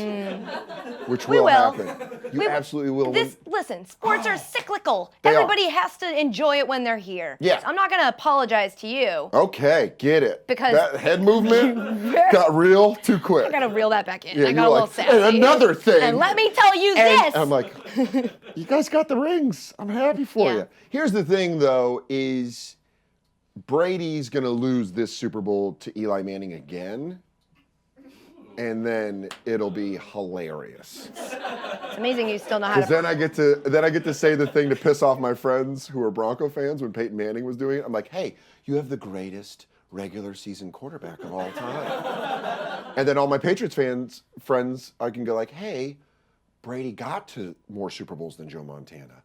which We will will. happen. You absolutely will. Listen, sports are cyclical. They are. Everybody has to enjoy it when they're here. Yeah. So I'm not gonna apologize to you. Okay, get it. Because- that head movement got real too quick. I gotta reel that back in. Yeah, I got you're a little like, sassy. and another thing. And let me tell you And this. I'm like, you guys got the rings. I'm happy for Yeah. you. Here's the thing, though, is Brady's going to lose this Super Bowl to Eli Manning again, and then it'll be hilarious. It's amazing you still know how Because to. then I get to say the thing to piss off my friends who are Bronco fans when Peyton Manning was doing it. I'm like, hey, you have the greatest regular season quarterback of all time. And then all my Patriots friends, I can go like, hey, Brady got to more Super Bowls than Joe Montana,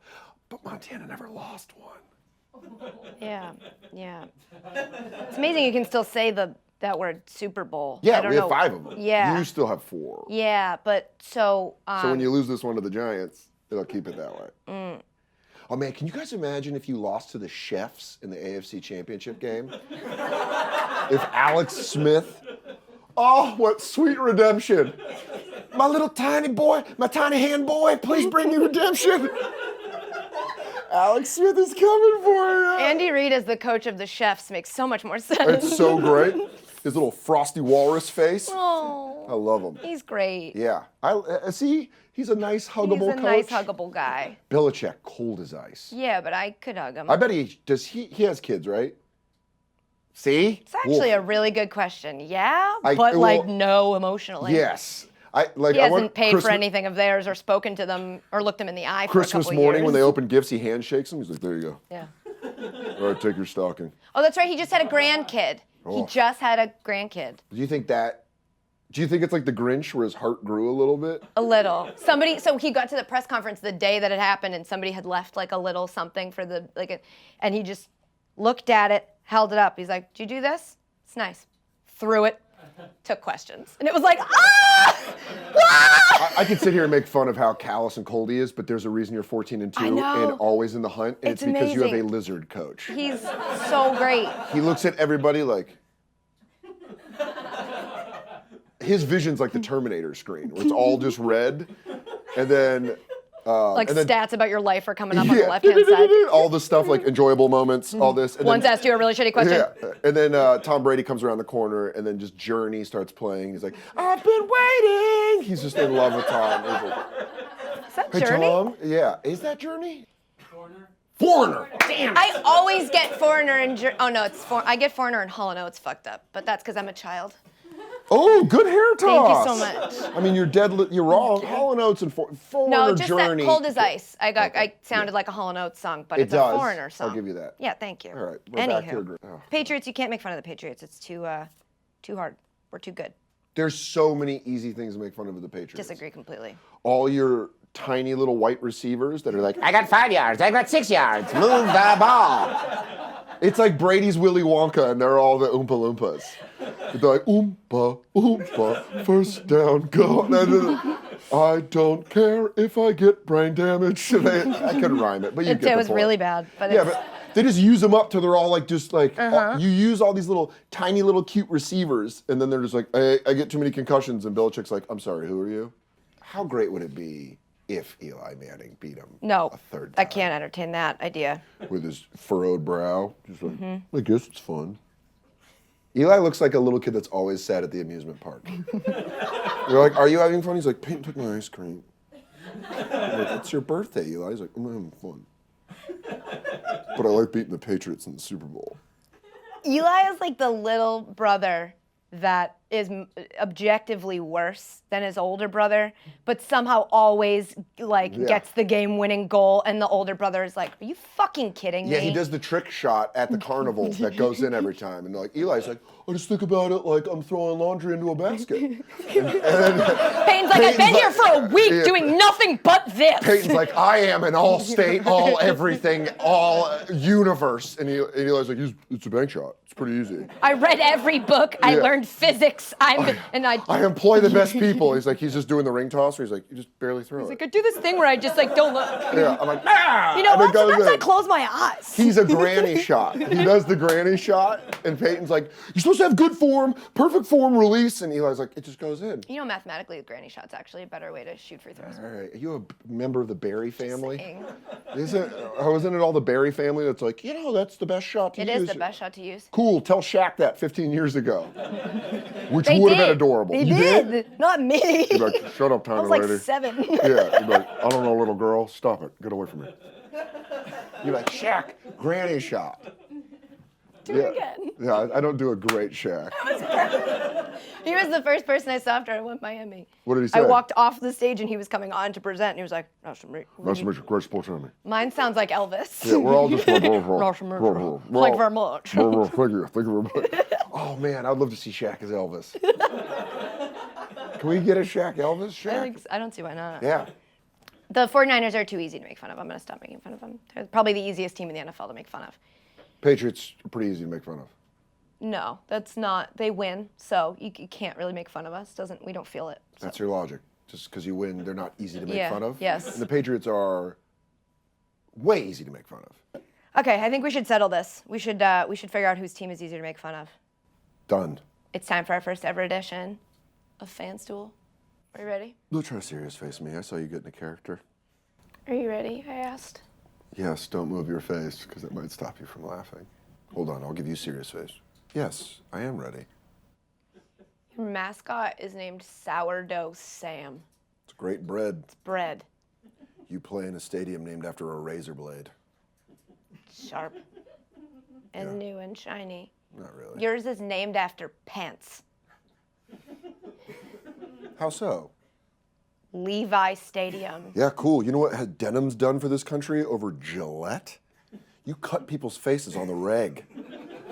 but Montana never lost one. Yeah. It's amazing you can still say that word Super Bowl. Yeah, I don't we have know. 5 of them. Yeah. You still have 4. Yeah, but so. So when you lose this one to the Giants, it'll keep it that way. Oh man, can you guys imagine if you lost to the Chefs in the AFC Championship game? If Alex Smith, oh, what sweet redemption. My little tiny boy, my tiny hand boy, please bring me redemption. Alex Smith is coming for you. Andy Reid as the coach of the Chefs makes so much more sense. It's so great. His little frosty walrus face. Oh, I love him. he's great. Yeah. I see. He's a nice, huggable He's a coach. nice, huggable guy. Belichick, cold as ice. Yeah, but I could hug him. I bet he has kids, right? See? It's actually a really good question. Yeah, I- but well, no emotionally. Yes. He I hasn't want paid for anything of theirs or spoken to them or looked them in the eye for a Christmas couple morning years. when they open gifts, he handshakes them. He's like, there you go. Yeah. All right, take your stocking. Oh, that's right. He just had a grandkid. Oh. He just had a grandkid. Do you think it's like the Grinch where his heart grew a little bit? A little. So he got to the press conference the day that it happened, and somebody had left like a little something for and he just looked at it, held it up. He's like, "Did you do this? It's nice." Threw it, took questions, and it was like, ah! Ah! I could sit here and make fun of how callous and cold he is, but there's a reason you're 14-2 I know. and always in the hunt, and It's it's because you have a amazing. lizard coach. He's so great. He looks at everybody like. His vision's like the Terminator screen, where it's all just red, and then. Stats about your life are coming up on the left-hand side. All the stuff like enjoyable moments, all this. And Once then, asked you a really shitty question. Yeah, and then Tom Brady comes around the corner, and then just Journey starts playing. He's like, "I've been waiting." He's just in love with Tom. He's like, Is that hey, Journey? Tom. Yeah, is that Journey? Foreigner. Damn. I always get Foreigner and I get Foreigner and Hall & Oates fucked up, but that's because I'm a child. Oh, good hair toss. Thank you so much. I mean, you're wrong. Hall & Oates and Foreigner No, just Journey. that Cold as Ice. I sounded like a Hall & Oates song, but It it's does. a Foreigner song. I'll give you that. Yeah, thank you. All right, we're back to Anywho, Patriots, you can't make fun of the Patriots. It's too hard. We're too good. There's so many easy things to make fun of the Patriots. Disagree completely. All your tiny little white receivers that are like, I got 5 yards, I got 6 yards, move the ball. It's like Brady's Willy Wonka, and they're all the Oompa Loompas. They're like, Oompa, Oompa, first down, go. I don't care if I get brain damage. I couldn't rhyme it, but you get the It was point. really bad, but Yeah, it's, but they just use them up till they're all like, just like, you use all these little, tiny little cute receivers, and then they're just like, I get too many concussions, and Belichick's like, I'm sorry, who are you? How great would it be if Eli Manning beat him no, a third time? I can't entertain that idea. With his furrowed brow. Just like, I guess it's fun. Eli looks like a little kid that's always sad at the amusement park. You're like, are you having fun? He's like, Peyton took my ice cream. I'm like, it's your birthday, Eli. He's like, I'm having fun. but I like beating the Patriots in the Super Bowl. Eli is like the little brother that is objectively worse than his older brother, but somehow always gets the game-winning goal, and the older brother is like, "Are you fucking kidding me?" Yeah, he does the trick shot at the carnival that goes in every time, and like Eli's like, "I just think about it like I'm throwing laundry into a basket." and Peyton's like, "I've been here for a week doing nothing but this." Peyton's like, "I am an all-state, all-everything, all-universe," and Eli's like, "It's a bank shot. It's pretty easy." I read every book. I learned physics. I employ the best people. He's just doing the ring tosser. He's like, you just barely throw it. I do this thing where I just don't look. Yeah, I'm like, ah! You know what? Sometimes I close my eyes. He's a granny shot. He does the granny shot, and Peyton's like, you're supposed to have good form, perfect form, release, and Eli's like, it just goes in. You know, mathematically, the granny shot's actually a better way to shoot free throws. All right, are you a member of the Barry family? Isn't it all the Barry family that's like, that's the best shot to use? It is the best shot to use. Cool, tell Shaq that 15 years ago. Which would have been adorable. They did. Not me. You'd be like, shut up, tiny lady. I was like 7. Yeah, you'd be like, I don't know, little girl. Stop it. Get away from me. You'd be like, Shaq, granny shot. Do it again. Yeah, I don't do a great Shaq. He was the first person I saw after I went Miami. What did he say? I walked off the stage and he was coming on to present, and he was like, "Nice to meet you." Nice to meet you. Great sports enemy. Mine sounds like Elvis. Yeah, we're all just Nice to meet you. Thank you very much. Thank you very much. Oh man, I'd love to see Shaq as Elvis. Can we get a Shaq Elvis? Shaq? I don't see why not. Yeah. The 49ers are too easy to make fun of. I'm going to stop making fun of them. They're probably the easiest team in the NFL to make fun of. Patriots are pretty easy to make fun of. No, that's not. They win, so you can't really make fun of us. We don't feel it. So. That's your logic. Just because you win, they're not easy to make fun of? Yes. And the Patriots are way easy to make fun of. Okay, I think we should settle this. We should figure out whose team is easier to make fun of. Done. It's time for our first ever edition of Fan Stool. Are you ready? Don't try to serious face me. I saw you get in a character. Are you ready? I asked. Yes, don't move your face, because it might stop you from laughing. Hold on, I'll give you serious face. Yes, I am ready. Your mascot is named Sourdough Sam. It's great bread. It's bread. You play in a stadium named after a razor blade. Sharp. And new and shiny. Not really. Yours is named after pants. How so? Levi Stadium. Yeah, cool. You know what denim's done for this country over Gillette? You cut people's faces on the reg.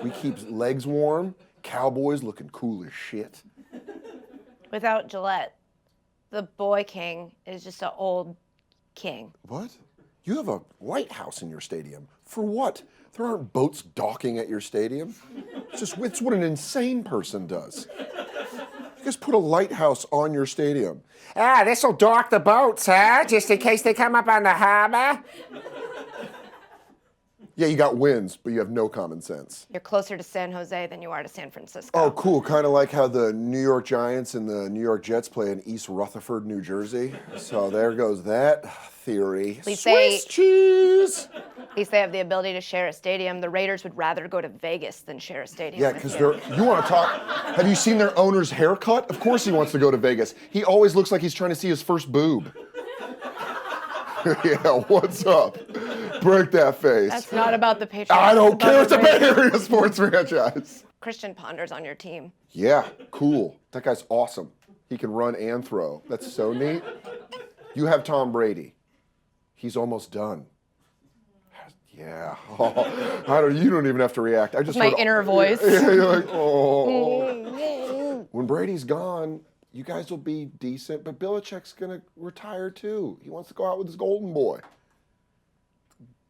We keep legs warm, cowboys looking cool as shit. Without Gillette, the boy king is just an old king. What? You have a lighthouse in your stadium. For what? There aren't boats docking at your stadium. It's what an insane person does. You just put a lighthouse on your stadium. This'll dock the boats, huh? Just in case they come up on the harbor. Yeah, you got wins, but you have no common sense. You're closer to San Jose than you are to San Francisco. Oh, cool. Kind of like how the New York Giants and the New York Jets play in East Rutherford, New Jersey. So there goes that theory. Swiss cheese! At least they have the ability to share a stadium. The Raiders would rather go to Vegas than share a stadium. Yeah, because you want to talk. Have you seen their owner's haircut? Of course he wants to go to Vegas. He always looks like he's trying to see his first boob. Yeah, what's up? Break that face. That's not about the Patriots. I don't care. It's a Bay Area sports franchise. Christian Ponder's on your team. Yeah, cool. That guy's awesome. He can run and throw. That's so neat. You have Tom Brady. He's almost done. Yeah. Oh, you don't even have to react. I just my inner voice. Yeah, you're like, oh. When Brady's gone, you guys will be decent, but Belichick's going to retire too. He wants to go out with his golden boy.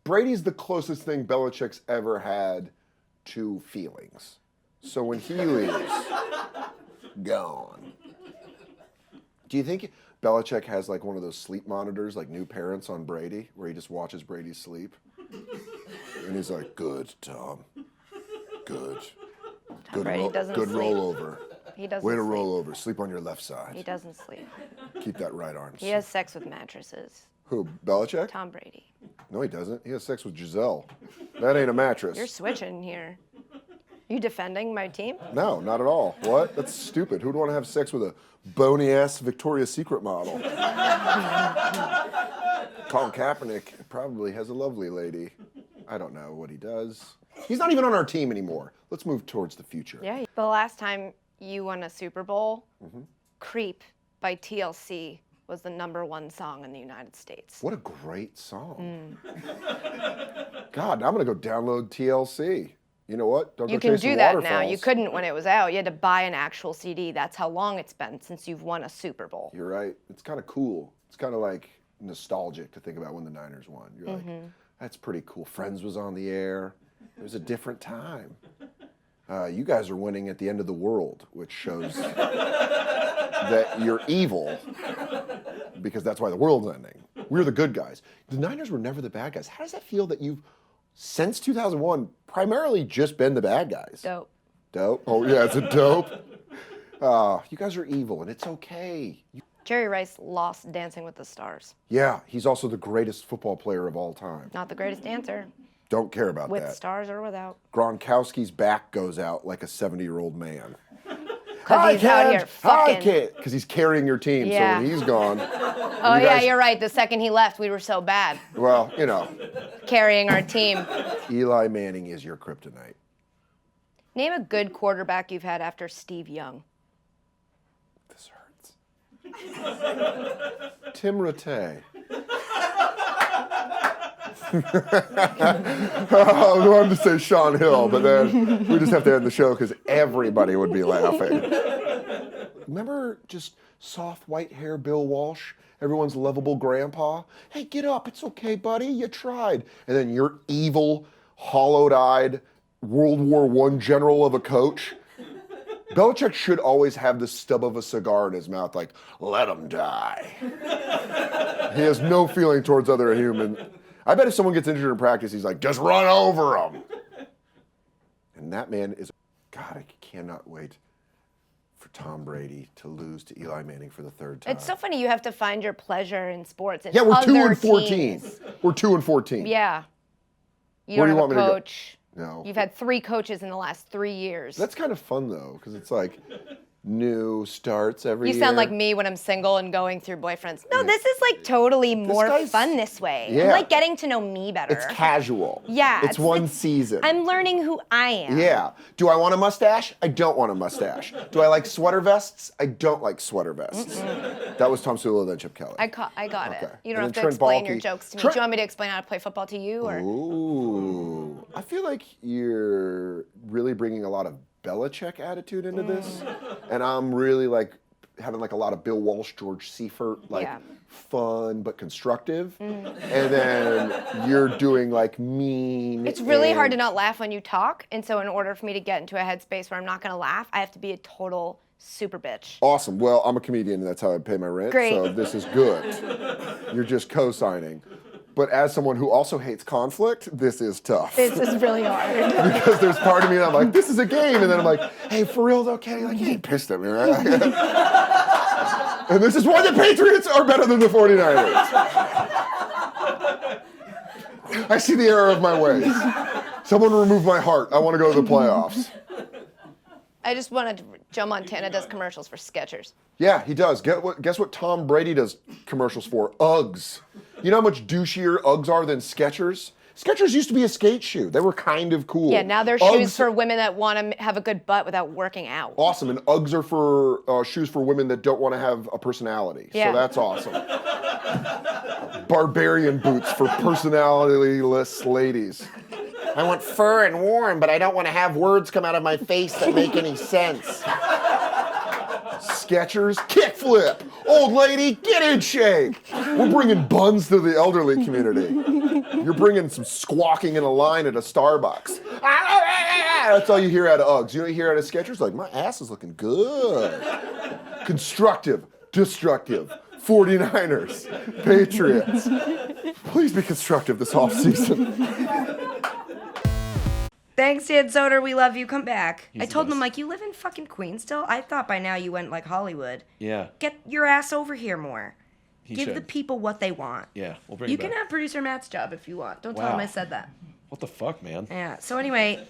Brady's the closest thing Belichick's ever had to feelings. So when he leaves, gone. Do you think Belichick has like one of those sleep monitors, like new parents on Brady, where he just watches Brady sleep? And he's like, good, Tom. Good. Good, Brady doesn't good sleep. rollover. He doesn't Way to sleep. roll over. Sleep on your left side. He doesn't sleep. Keep that right arm. He has sex with mattresses. Who, Belichick? Tom Brady. No, he doesn't. He has sex with Giselle. That ain't a mattress. You're switching here. You defending my team? No, not at all. What? That's stupid. Who'd want to have sex with a bony-ass Victoria's Secret model? Colin Kaepernick probably has a lovely lady. I don't know what he does. He's not even on our team anymore. Let's move towards the future. Yeah. The last time you won a Super Bowl, Creep by TLC was the #1 song in the United States. What a great song. God, I'm going to go download TLC. You know what? Don't You go can chasing do that now. waterfalls. You couldn't when it was out. You had to buy an actual CD. That's how long it's been since you've won a Super Bowl. You're right. It's kind of cool. It's kind of like nostalgic to think about when the Niners won. You're like, that's pretty cool. Friends was on the air. It was a different time. You guys are winning at the end of the world, which shows that you're evil because that's why the world's ending. We're the good guys. The Niners were never the bad guys. How does that feel that you've, since 2001, primarily just been the bad guys? Dope. Dope? Oh, yeah, it's a dope. You guys are evil, and it's okay. Jerry Rice lost Dancing with the Stars. Yeah, he's also the greatest football player of all time. Not the greatest dancer, Don't care about with that. stars or without. Gronkowski's back goes out like a 70-year-old man. Because he's out here fucking. Because he's carrying your team, Yeah. so when he's gone, Oh, you yeah, guys- you're right. The second he left, we were so bad well, you know, carrying our team. Eli Manning is your kryptonite. Name a good quarterback you've had after Steve Young. This hurts. Tim Rattay. I wanted to say Sean Hill, but then we just have to end the show because everybody would be laughing. Remember just soft white hair Bill Walsh? Everyone's lovable grandpa? Hey, get up. It's okay, buddy. You tried. And then your evil, hollowed-eyed World War I general of a coach. Belichick should always have the stub of a cigar in his mouth, like, let him die. He has no feeling towards other humans. I bet if someone gets injured in practice, he's like, just run over him. And that man is, God, I cannot wait for Tom Brady to lose to Eli Manning for the third time. It's so funny. You have to find your pleasure in sports. And Yeah, we're 2-14. Teams. We're 2-14. Yeah. You Where don't do you have want a me to go? coach. No. You've had 3 coaches in the last 3 years. That's kind of fun, though, because it's like new starts every You year. sound like me when I'm single and going through boyfriends. No, this is like totally more guy's- fun this way. Yeah. I'm like getting to know me better. It's casual. Yeah, It's one season. I'm learning who I am. Yeah. Do I want a mustache? I don't want a mustache. Do I like sweater vests? I don't like sweater vests. That was Tom Sula, then Chip Kelly. I got it. Okay. You don't And have then to Trent explain your Baalke. jokes to me. Trent- Do you want me to explain how to play football to you? Or Ooh. I feel like you're really bringing a lot of Belichick attitude into this. And I'm really like having like a lot of Bill Walsh, George Seifert, like Yeah. fun but constructive. And then you're doing like mean. It's really hard to and- not laugh when you talk. And so in order for me to get into a headspace where I'm not going to laugh, I have to be a total super bitch. Awesome. Well, I'm a comedian and that's how I pay my rent. Great. So this is good. You're just co-signing. But as someone who also hates conflict, this is tough. This is really hard. Because there's part of me that I'm like, this is a game. And then I'm like, hey, for real though, Kenny, like, you ain't pissed at me, right? And this is why the Patriots are better than the 49ers. I see the error of my ways. Someone remove my heart. I want to go to the playoffs. I just wanted to, Joe Montana does commercials for Skechers. Yeah, he does. Guess what Tom Brady does commercials for? Uggs. You know how much douchier Uggs are than Skechers? Skechers used to be a skate shoe. They were kind of cool. Yeah, now they're Uggs, shoes for women that want to have a good butt without working out. Awesome, and Uggs are for shoes for women that don't want to have a personality. Yeah. So that's awesome. Barbarian boots for personality-less ladies. I want fur and warm, but I don't want to have words come out of my face that make any sense. Skechers, kickflip. Old lady, get in shape. We're bringing buns to the elderly community. You're bringing some squawking in a line at a Starbucks. That's all you hear out of Uggs. You know what you hear out of Skechers? Like, my ass is looking good. Constructive, destructive. 49ers, Patriots. Please be constructive this offseason. Thanks, Dan Soder. We love you. Come back. He's I the told him, best. like, you live in fucking Queens still? I thought by now you went, like, Hollywood. Yeah. Get your ass over here more. He Give should. the people what they want. Yeah, we'll bring You it can back. have producer Matt's job if you want. Don't tell him Wow. I said that. What the fuck, man? Yeah. So anyway,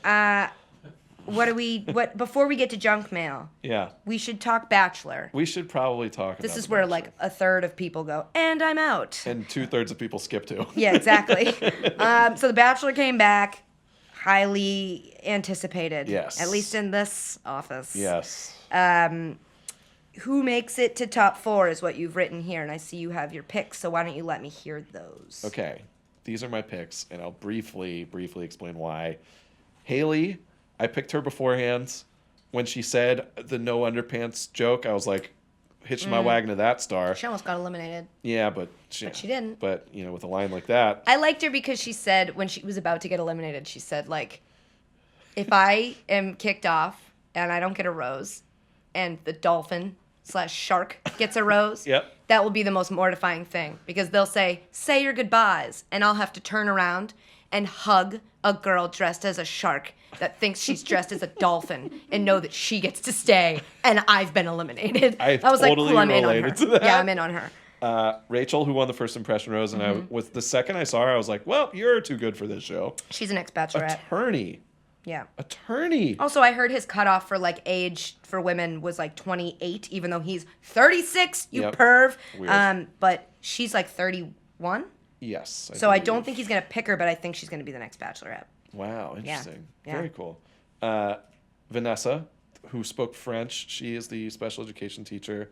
What before we get to junk mail, Yeah. we should talk Bachelor. We should probably talk about This is The where Bachelor. like a third of people go, and I'm out. And 2/3 of people skip to. Yeah, exactly. So The Bachelor came back, highly anticipated. Yes. At least in this office. Yes. Who makes it to top 4 is what you've written here, and I see you have your picks, so why don't you let me hear those? Okay. These are my picks, and I'll briefly explain why. Haley, I picked her beforehand. When she said the no underpants joke, I was like, hitched my wagon to that star. She almost got eliminated. Yeah, but she didn't. But, with a line like that. I liked her because she said, when she was about to get eliminated, she said, like, if I am kicked off and I don't get a rose, and the dolphin/shark gets a rose, Yep. that will be the most mortifying thing. Because they'll say your goodbyes, and I'll have to turn around and hug a girl dressed as a shark that thinks she's dressed as a dolphin and know that she gets to stay and I've been eliminated. I was like, totally cool, I'm in on her. related to that. Yeah, I'm in on her. Rachel, who won the first impression rose, and with the second I saw her, I was like, well, you're too good for this show. She's an ex-bachelorette. Attorney. Yeah. Attorney. Also, I heard his cutoff for like age for women was like 28, even though he's 36. You Yep. perv. Weird. But she's like 31. Yes. So I believe. don't think he's gonna pick her, but I think she's gonna be the next bachelorette. Wow, interesting. Yeah. Very cool. Vanessa, who spoke French, she is the special education teacher.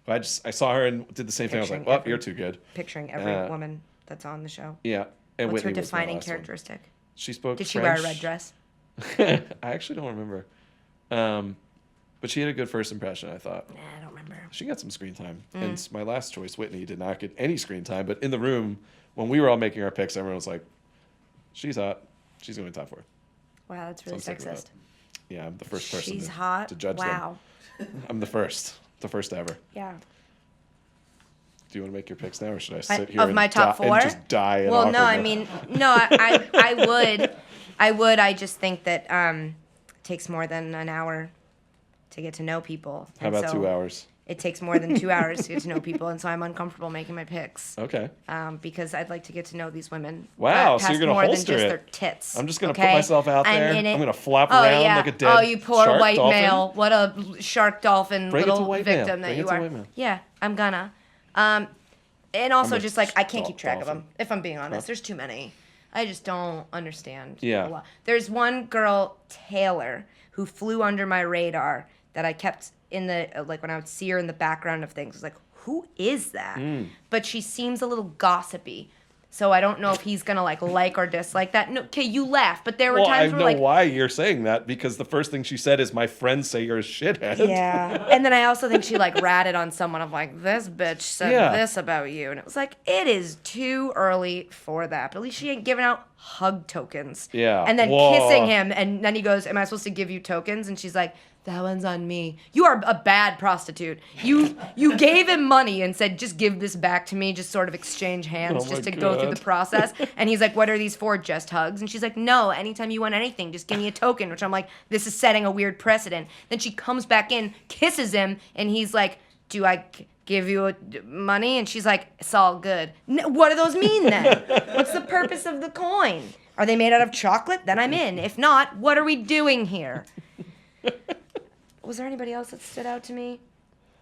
I saw her and did the same thing. I was like, Picturing well, every- you're too good. Picturing every woman that's on the show. Yeah. And What's her Whitney was my defining last one. characteristic? She spoke Did she French. wear a red dress? I actually don't remember. But she had a good first impression, I thought. Nah, I don't remember. She got some screen time. Mm. And my last choice, Whitney, did not get any screen time. But in the room, when we were all making our picks, everyone was like, she's hot. She's going to top 4. Wow, that's really So I'm sick of sexist. that. Yeah, I'm the first person She's to, hot. to judge wow. them. I'm the first ever. Yeah. Do you want to make your picks now, or should I sit here Of and my top and 4? just die? In Well, no, I awkwardness? mean, no, I would. I would. I just think that it takes more than an hour to get to know people. How about 2 hours? It takes more than 2 hours to get to know people, and so I'm uncomfortable making my picks. Okay. Because I'd like to get to know these women. Wow, so past you're gonna more holster than just it. their tits. I'm just gonna okay? put myself out there. I'm in it. I'm gonna flop Oh, around yeah. like a dead Oh, you poor shark white dolphin. male. What a shark dolphin Bring it to little white male. victim that Bring it you to are. white male. Yeah, I'm gonna. And also a just like I can't keep track of dolphin. them. If I'm being honest, Huh? there's too many. I just don't understand. Yeah. a lot. There's one girl, Taylor, who flew under my radar that I kept in the like when I would see her in the background of things. I was like, who is that? But she seems a little gossipy. So I don't know if he's gonna like or dislike that. No, okay, you laugh, but there were Well, I times where know like why you're saying that, because the first thing she said is, "My friends say you're a shithead." yeah. And then I also think she like ratted on someone of like, this bitch said Yeah. this about you. And it was like, it is too early for that. But at least she ain't giving out hug tokens. Yeah. And then Whoa. kissing him. And then he goes, am I supposed to give you tokens? And she's like, that one's on me. You are a bad prostitute. You gave him money and said, just give this back to me. Just sort of exchange hands Oh just my to go through God. the process. And he's like, what are these for? Just hugs? And she's like, no, anytime you want anything, just give me a token. Which I'm like, this is setting a weird precedent. Then she comes back in, kisses him, and he's like, do I give you money? And she's like, it's all good. What do those mean then? What's the purpose of the coin? Are they made out of chocolate? Then I'm in. If not, what are we doing here? Was there anybody else that stood out to me?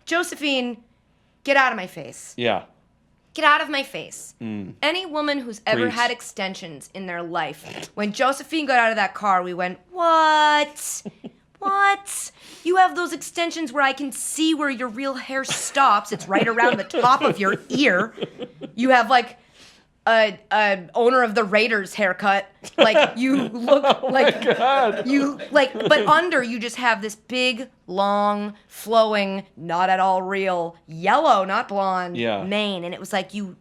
Josephine, get out of my face. Yeah. Get out of my face. Any woman who's ever Preach. had extensions in their life, when Josephine got out of that car, we went, what? What? You have those extensions where I can see where your real hair stops. It's right around the top of your ear. You have like a owner of the Raiders haircut. Like you look like God. you like, but under you just have this big, long, flowing, not at all real, yellow, not blonde, Yeah. mane, and it was like you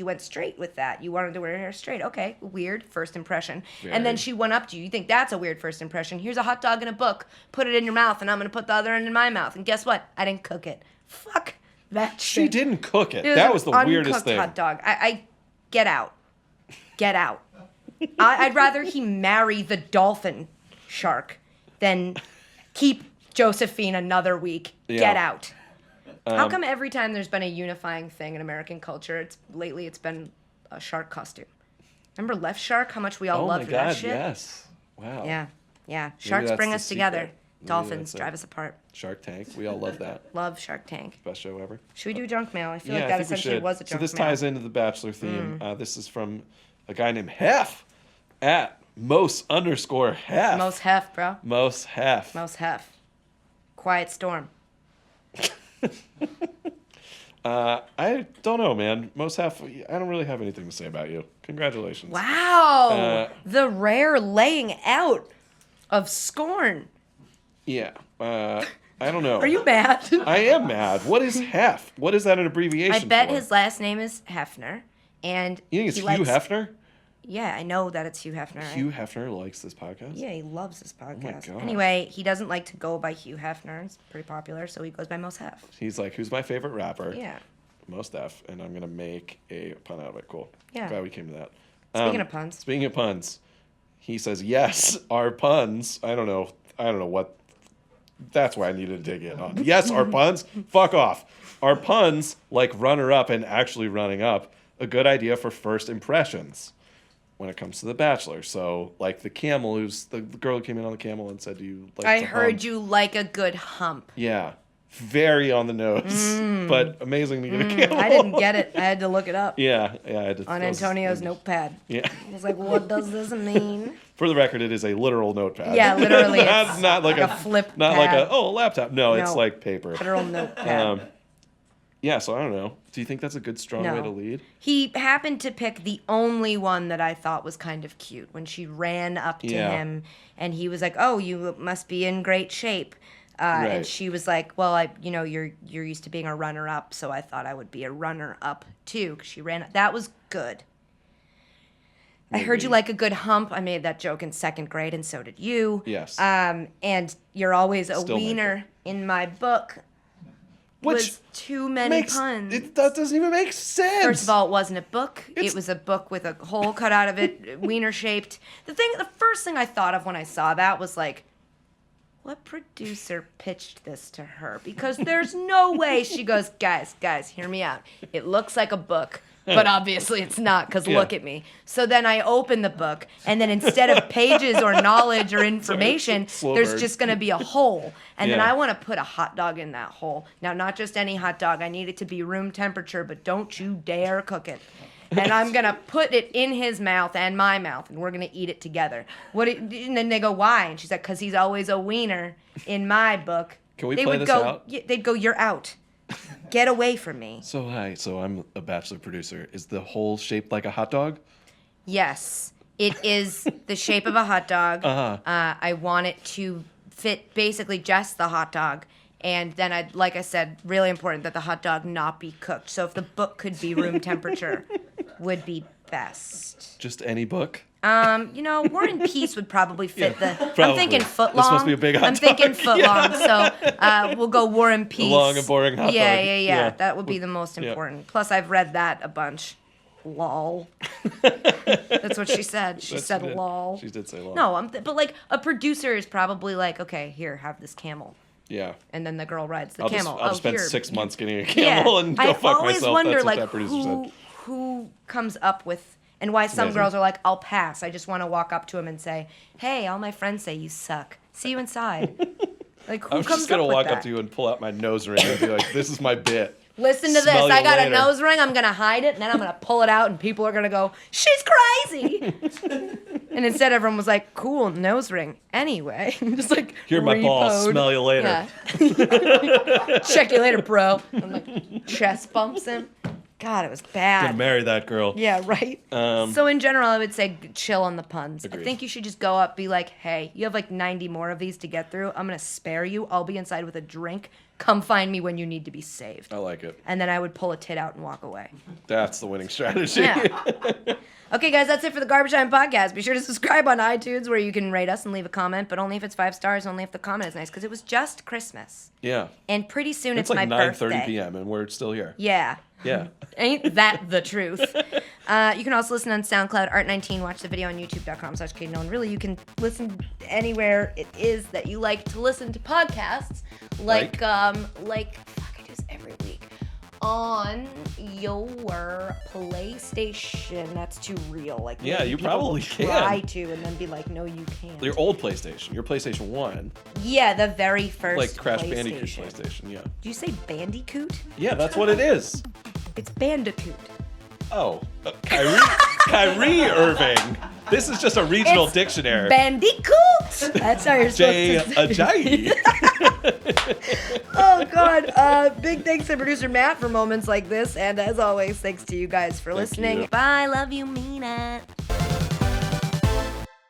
went straight with that. You wanted to wear your hair straight. Okay, weird first impression. And then Very. she went up to you. You think that's a weird first impression? Here's a hot dog in a book. Put it in your mouth, and I'm gonna put the other end in my mouth. And guess what? I didn't cook it. Fuck that She shit. didn't cook it. It was That an was the weirdest uncooked thing. hot dog. I get out. Get out. I'd rather he marry the dolphin shark than keep Josephine another week. Yeah. Get out. How come every time there's been a unifying thing in American culture, it's been a shark costume? Remember Left Shark? How much we all Oh my loved that God, shit? yes. Wow. Yeah. Yeah, sharks that's bring the us together. secret. Maybe Dolphins that's it. drive us apart. Shark Tank. We all love that. Love Shark Tank. Best show ever. Should we do junk mail? I feel like I that think we essentially should. was a junk So this mail. ties into the Bachelor theme. This is from a guy named Hef at Mos_Hef. Most hef, bro. Most Hef. Most hef. Quiet storm. I don't know, man. Most Hef, I don't really have anything to say about you. Congratulations. Wow. The rare laying out of scorn. Yeah. I don't know. Are you mad? I am mad. What is Hef? What is that an abbreviation I bet for? his last name is Hefner. And You think it's he Hugh likes- Hefner? Yeah, I know that it's Hugh Hefner. Right? Hugh Hefner likes this podcast? Yeah, he loves this podcast. God. Anyway, he doesn't like to go by Hugh Hefner. It's pretty popular, so he goes by Most Hef. He's like, who's my favorite rapper? Yeah. Most Hef, and I'm going to make a pun out of it. Cool. Yeah. Glad we came to that. Speaking of puns. Speaking of puns, he says, yes, our puns. I don't know what. That's why I needed to dig in on. Yes, our puns. Fuck off. Our puns, like runner-up and actually running up, a good idea for first impressions when it comes to The Bachelor. So, like the camel, who's the girl who came in on the camel and said, do you like I to heard hump? you like a good hump. Yeah. Very on the nose, but amazing to get a camel. I didn't get it. I had to look it up Yeah, I had to, on that was- Antonio's notepad. Yeah. I was like, what does this mean? For the record, it is a literal notepad. Yeah, literally. not, It's not like a flip Not pad. like a laptop. No, it's No. like paper. Literal notepad. Yeah, so I don't know. Do you think that's a good, strong way to lead? He happened to pick the only one that I thought was kind of cute when she ran up to Yeah. him and he was like, "Oh, you must be in great shape." Right. And she was like, "Well, you're used to being a runner-up, so I thought I would be a runner-up too." 'Cause she ran. That was good. I heard you Maybe. like a good hump. I made that joke in second grade, and so did you. Yes. And you're always a Still make wiener in my book. Which was too many puns. That doesn't even make sense. First of all, it wasn't a book. It's- It was a book with a hole cut out of it, wiener shaped. The first thing I thought of when I saw that was like, what producer pitched this to her? Because there's no way she goes, guys, hear me out. It looks like a book, but obviously it's not because Yeah. look at me. So then I open the book, and then instead of pages or knowledge or information, slow there's burn. just going to be a hole. And then Yeah. I want to put a hot dog in that hole. Now, not just any hot dog. I need it to be room temperature, but don't you dare cook it. And I'm going to put it in his mouth and my mouth, and we're going to eat it together. And then they go, why? And she's like, because he's always a wiener in my book. Can we They play would this go, out? They'd go, you're out. Get away from me. So I'm a Bachelor producer. Is the hole shaped like a hot dog? Yes, it is the shape of a hot dog. Uh-huh. I want it to fit basically just the hot dog. And then like I said, really important that the hot dog not be cooked. So if the book could be room temperature, would be best. Just any book? War and Peace would probably fit the. I'm probably. thinking footlong. This must be a big hot I'm thinking dog. footlong. So we'll go War and Peace. long and boring hot yeah, dog. Yeah, Yeah. That would be the most Yeah. important. Plus, I've read that a bunch. Lol. That's what she said. She said did. lol. She did say lol. No, but like a producer is probably like, okay, here, have this camel. Yeah. And then the girl rides the I'll camel. just spend here. 6 months getting a camel and go I fuck always myself. wonder That's what like that producer said. who comes up with and why some Amazing. girls are like, I'll pass. I just want to walk up to him and say, hey, all my friends say you suck. See you inside. Like who I'm comes just gonna up with walk that? up to you and pull out my nose ring and be like, "This is my bit." Listen to Smell this. I you got later. a nose ring. I'm going to hide it, and then I'm going to pull it out, and people are going to go, she's crazy. And instead, everyone was like, cool, nose ring. Anyway, just like, Here, my balls. repoed. Smell you later. Yeah. Check you later, bro. And like, chest bumps him. God, it was bad. Gonna marry that girl. Yeah, right? So in general, I would say chill on the puns. Agreed. I think you should just go up, be like, hey, you have like 90 more of these to get through. I'm going to spare you. I'll be inside with a drink. Come find me when you need to be saved. I like it. And then I would pull a tit out and walk away. That's the winning strategy. Yeah. Okay, guys, that's it for the Garbage Time Podcast. Be sure to subscribe on iTunes where you can rate us and leave a comment, but only if it's 5 stars, only if the comment is nice, because it was just Christmas. Yeah. And pretty soon It's it's like my 9:30 birthday. p.m. and we're still here. Yeah. Yeah. Ain't that the truth? You can also listen on SoundCloud, Art19. Watch the video on youtube.com/KateNolan. Really, you can listen anywhere it is that you like to listen to podcasts. Fuck, I do this every week. on your PlayStation. That's too real. Like, Yeah, maybe you people probably will try can. to, and then be like, no, you can't. Your old PlayStation, your PlayStation 1, Yeah, the very first like Crash PlayStation. Bandicoot PlayStation, yeah. Do you say Bandicoot? Yeah, that's what it is. It's Bandicoot. Oh, Kyrie Irving. This is just a regional It's dictionary. Bandicoot. That's how you're Jay supposed to. Ajayi. Oh God! Big thanks to producer Matt for moments like this, and as always, thanks to you guys for listening. you. Bye. Love you. Mean it.